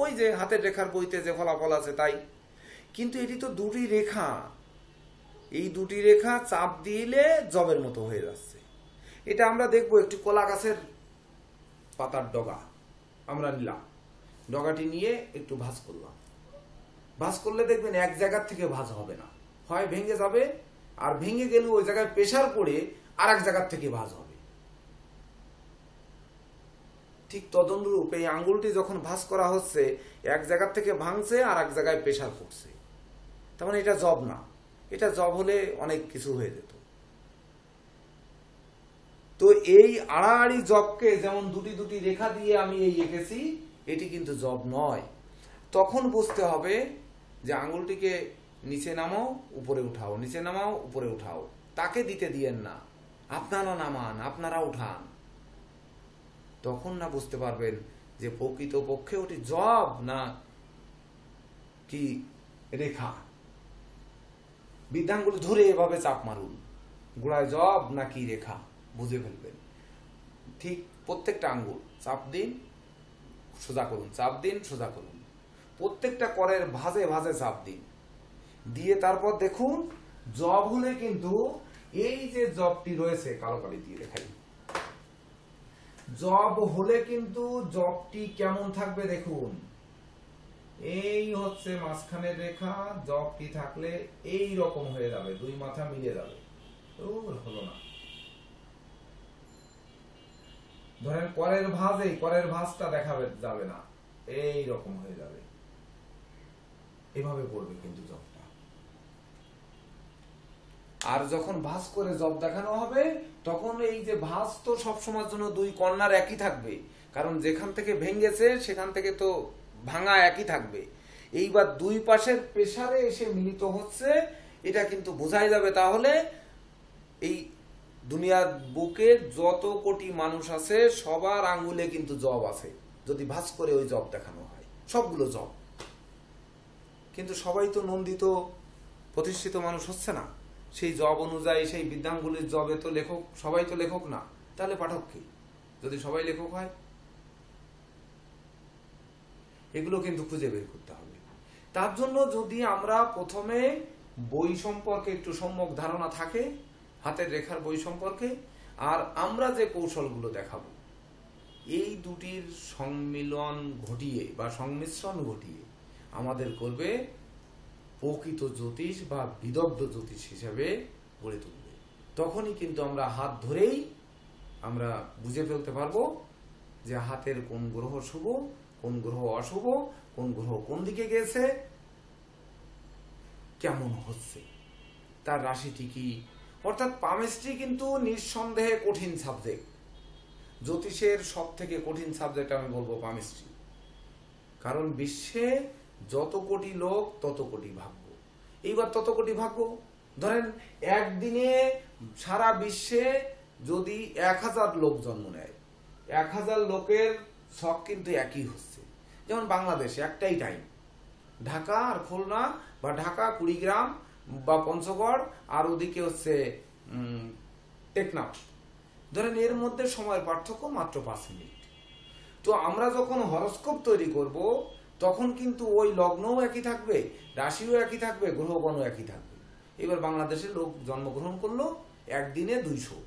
ওই যে হাতের রেখার বইতে যে ফলাফল আছে তাই। কিন্তু এটি তো দুটি রেখা, এই দুটি রেখা চাপ দিলে জবের মতো হয়ে যাচ্ছে। এটা আমরা দেখবো একটি কলা গাছের পাতার ডগা আমরা নিলাম, ডগাটি নিয়ে একটু ভাঁজ করলাম। ভাঁজ করলে দেখবেন এক জায়গার থেকে ভাঁজ হবে না, হয় ভেঙে যাবে, আর ভেঙে গেলে ওই জায়গায় প্রেসার পড়ে আর এক জায়গার থেকে ভাঁজ হবে। ঠিক তদনুরূপ এই আঙ্গুলটি যখন ভাঁজ করা হচ্ছে, এক জায়গার থেকে ভাঙছে আর এক জায়গায় প্রেসার পড়ছে, তার মানে এটা জব না। এটা জব হলে অনেক কিছু হয়ে যেত। তো এই আড়াআড়ি জবকে যেমন দুটি দুটি রেখা দিয়ে আমি এই এঁকেছি, এটি কিন্তু জব নয়। তখন বুঝতে হবে যে আঙ্গুলটিকে নিচে নামাও, উপরে উঠাও, নিচে নামাও, উপরে উঠাও। তাকে দিতে দিয়েন না, আপনারা নামান, আপনারা উঠান। তখন না বুঝতে পারবেন যে প্রকৃত পক্ষে ওটি জব না কি রেখা। বৃদ্ধাঙ্গুলি ধরে এভাবে চাপ মারুন, গোড়ায় জব নাকি রেখা বুঝে ফেলবেন। ঠিক প্রত্যেকটা আঙ্গুল চাপ দিন, সোজা করুন, চাপ দিন, সোজা করুন। প্রত্যেকটা করের ভাঁজে ভাঁজে চাপ দিন, দিয়ে তারপর দেখুন জব হলে কিন্তু এই যে জবটি রয়েছে, কালো কালি দিয়ে দেখাই, জব হলে কিন্তু জবটি কেমন থাকবে দেখুন। এই হচ্ছে মাঝখানের রেখা, জবটি থাকলে এই রকম হয়ে যাবে, দুই মাথা মিলে যাবে। হলো না, ধরেন করের ভাঁজ, এই করের ভাঁজটা দেখাবে যাবে না, এই রকম হয়ে যাবে, এভাবে পড়বে কিন্তু জবটা। আর যখন ভাঁজ করে জব দেখানো হবে, তখন এই যে ভাঁজ তো সবসময়ের জন্য দুই কর্নার একই থাকবে, কারণ যেখান থেকে ভেঙেছে সেখান থেকে তো ভাঙা একই থাকবে। এইবার দুই পাশের প্রেসারে এসে মিলিত হচ্ছে, এটা কিন্তু বোঝাই যাবে। তাহলে এই দুনিয়ার বুকে যত কোটি মানুষ আছে সবার আঙ্গুলে কিন্তু জব আছে, যদি ভাঁজ করে ওই জব দেখানো হয়, সবগুলো জব। কিন্তু সবাই তো নন্দিত প্রতিষ্ঠিত মানুষ হচ্ছে না, সেই জব অনুযায়ী সেই বৃদ্ধাঙ্গুলির জবে তো লেখক, সবাই তো লেখক না, তাহলে পাঠক কি? যদি সবাই লেখক হয়, এগুলো কিন্তু খুঁজে বের করতে হবে। তার জন্য যদি আমরা প্রথমে বই সম্পর্কে একটু সম্যক ধারণা থাকে, হাতের রেখার বই সম্পর্কে, আর আমরা যে কৌশলগুলো দেখাবো, এই দুটির সম্মিলন ঘটিয়ে বা সংমিশ্রণ ঘটিয়ে আমাদের করবে প্রকৃত জ্যোতিষ বা বিদগ্ধ জ্যোতিষ হিসেবে গড়ে তুলবে। তখনই কিন্তু আমরা হাত ধরেই আমরা বুঝে ফেলতে পারবো যে হাতের কোন গ্রহ শুভ, কোন গ্রহ অশুভ, কোন গ্রহ কোন দিকে গেছে, কেমন হচ্ছে, তার রাশিটি কি। অর্থাৎ পামিস্ট্রি কিন্তু নিঃসন্দেহে কঠিন সাবজেক্ট, জ্যোতিষের সব থেকে কঠিন সাবজেক্ট আমি বলবো পামিস্ট্রি। কারণ বিশ্বে যত কোটি লোক তত কোটি ভাগ্য। এইবার তত কোটি ভাগ্য, ধরেন একদিনে সারা বিশ্বে যদি 1000 লোক জন্ম নেয়, 1000 লোকের ছক কিন্তু একই হচ্ছে। যেমন বাংলাদেশে একটাই টাইম, ঢাকা আর খুলনা, বা ঢাকা কুড়িগ্রাম বা পঞ্চগড়, আর ওদিকে হচ্ছে টেকনাফ। ধরেন এর মধ্যে সময়ের পার্থক্য মাত্র 5 মিনিট। তো আমরা যখন হরস্কোপ তৈরি করব, তখন কিন্তু ওই লগ্নও একই থাকবে, রাশিও একই থাকবে, গ্রহগণও একই থাকবে। এবার বাংলাদেশের লোক জন্মগ্রহণ করলো একদিনে 200,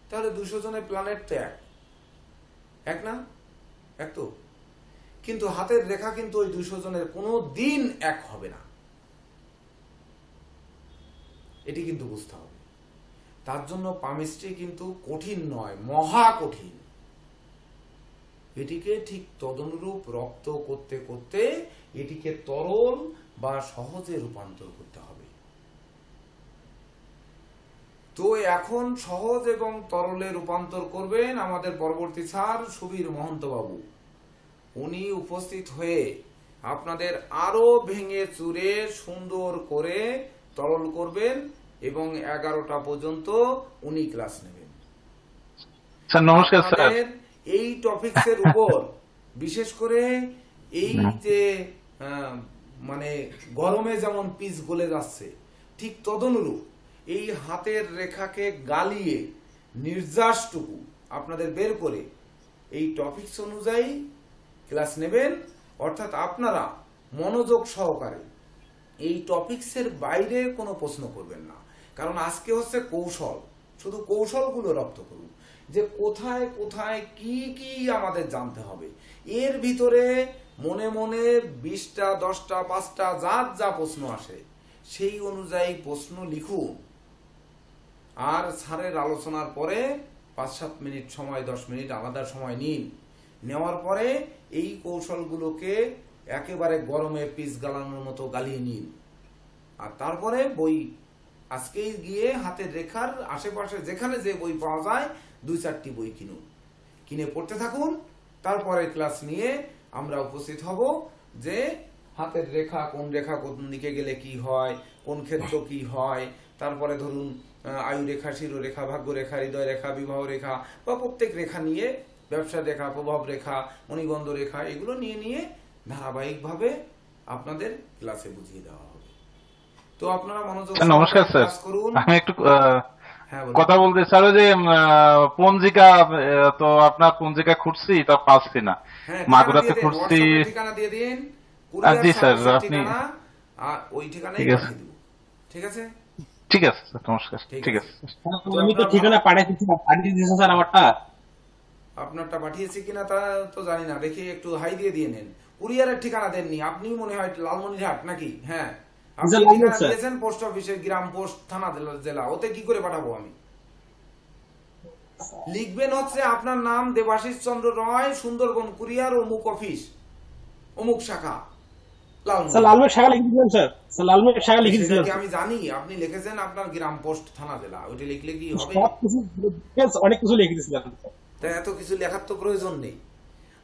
তাহলে 200 জনের প্ল্যানেট তো এক না, এক তো। কিন্তু হাতের রেখা কিন্তু ওই 200 জনের কোনো দিন এক হবে না, এটি কিন্তু বুঝতে হবে। তার জন্য পামিস্ট্রি কিন্তু কঠিন নয়, মহা কঠিন। এটিকে ঠিক তদনুরূপ রপ্ত করতে করতে এটিকে তরল বা সহজে রূপান্তর করতে হবে। তো এখন সহজ এবং তরলে রূপান্তর করবেন আমাদের পরবর্তী স্যার সুবীর মহন্ত বাবু। উনি উপস্থিত হয়ে আপনাদের আরো ভেঙে চুরে সুন্দর করে তরল করবেন, এবং 11টা পর্যন্ত উনি ক্লাস নেবেন। স্যার নমস্কার স্যার। এই টপিকসের উপর বিশেষ করে এই যে মানে গরমে যেমন পিচ গলে যাচ্ছে, ঠিক তদনুরূপ এই হাতের রেখাকে গালিয়ে নির্যাসটুকু আপনাদের বের করে এই টপিকস অনুযায়ী ক্লাস নেবেন, অর্থাৎ আপনারা মনোযোগ সহকারে এই টপিকসের বাইরে কোনো প্রশ্ন করবেন না। কারণ আজকে হচ্ছে কৌশল, শুধু কৌশলগুলো রপ্ত করুন যে কোথায় কোথায় কি কি আমাদের জানতে হবে। এর ভিতরে মনে মনে 20টা 10টা 5টা যার যা প্রশ্ন আসে সেই অনুযায়ী প্রশ্ন লিখুন। আর স্যারের আলোচনার পরে 5-7 মিনিট সময়, 10 মিনিট আলাদা সময় নিন। নেওয়ার পরে এই কৌশলগুলোকে একেবারে গরমে পিস গালানোর মতো গালিয়ে নিন। আর তারপরে বই আজকেই গিয়ে হাতের রেখার আশেপাশে যেখানে যে বই পাওয়া যায় 2-4টি বই কিনুন, কিনে পড়তে থাকুন। তারপরে ক্লাস নিয়ে আমরা উপস্থিত হব যে হাতের রেখা কোন দিকে গেলে কি হয়, কোন ক্ষেত্র কি হয়। তারপরে ধরুন আয়ু রেখা, শিরোরেখা, ভাগ্য রেখা, হৃদয় রেখা, বিবাহ রেখা বা প্রত্যেক রেখা নিয়ে, ব্যবসা রেখা, প্রভাব রেখা, মণিবন্ধ রেখা, এগুলো নিয়ে ধারাবাহিকভাবে আপনাদের ক্লাসে বুঝিয়ে দেওয়া হবে। তো আপনারা মনোযোগ নমস্কার স্যার, ক্লাস করুন। আমি একটু হ্যাঁ, বলুন। কথা বলতে স্যার, ওই যে পঞ্জিকা, তো আপনার পঞ্জিকা খুঁজছি তা পাচ্ছি না। হ্যাঁ, মাগুরাতে ঠিকানা দিয়ে দিন, খুঁজছি। হোয়াটসঅ্যাপে ঠিকানা দিয়ে দিন, জি স্যার, কুরিয়ার সার্ভিসের আপনি ঠিকানা, আর ওই ঠিকানায় ঠিক আছে। পাঠিয়ে দেব। ঠিক আছে? ঠিক আছে স্যার, নমস্কার। ঠিক ঠিক আছে। আছে। আমি তো ঠিকানা পাঠিয়েছি, পাঠিয়ে দিয়েছে স্যার আমারটা। আপনারটা পাঠিয়েছি কিনা তা তো জানি না, দেখি একটু হাই দিয়ে নেন। কুরিয়ারের ঠিকানা দেননি আপনি, মনে হয় লালমনিরহাট নাকি? হ্যাঁ, আপনি স্যার, লালমনিরহাট ঠিকানা স্যার। দিয়েছেন পোস্ট অফিসের, গ্রাম পোস্ট, থানা জেলা। ওতে কি করে পাঠাবো আমি? লিখবেন হচ্ছে আপনার নাম দেবাশিস চন্দ্র রয়, সুন্দরবন কুরিয়ার, অমুক অফিস, অমুক শাখা, স্যার লালমেঘ শাখা লিখে দিয়েছিলাম স্যার। স্যার লালমেঘ শাখা লিখে দিয়েছিলাম। সেটাকে আমি জানি আপনি লিখেছেন আপনার গ্রাম পোস্ট, থানা জেলা। ওইটা লিখলে কি হবে? সব কিছু details অনেক কিছু লিখে দিয়েছিলাম। তাই এত কিছু লেখার তো প্রয়োজন নেই।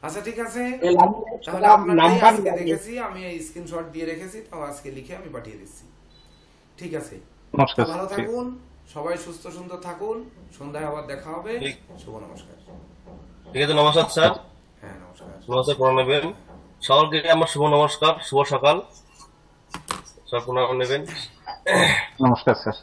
আচ্ছা, ঠিক আছে, এই লালমেঘ তাহলে শাখা আপনারটাই নাম্বার আজকে দেখেছি, আমি এই স্ক্রিনশট দিয়ে রেখেছি, তো আজকে লিখে আমি পাঠিয়ে দিচ্ছি। ঠিক আছে, নমস্কার তো ভালো স্যার। ঠিক। থাকুন, সবাই সুস্থ সুন্দর থাকুন। সন্ধ্যায় আবার দেখা হবে। ঠিক। শুভ নমস্কার। ঠিক আছে, নমস্কার স্যার। হ্যাঁ, নমস্কার। নমস্কার, প্রণাম নেবেন সকলকে। আমার শুভ নমস্কার, শুভ সকাল। সব প্রণাম নেবেন। নমস্কার স্যার।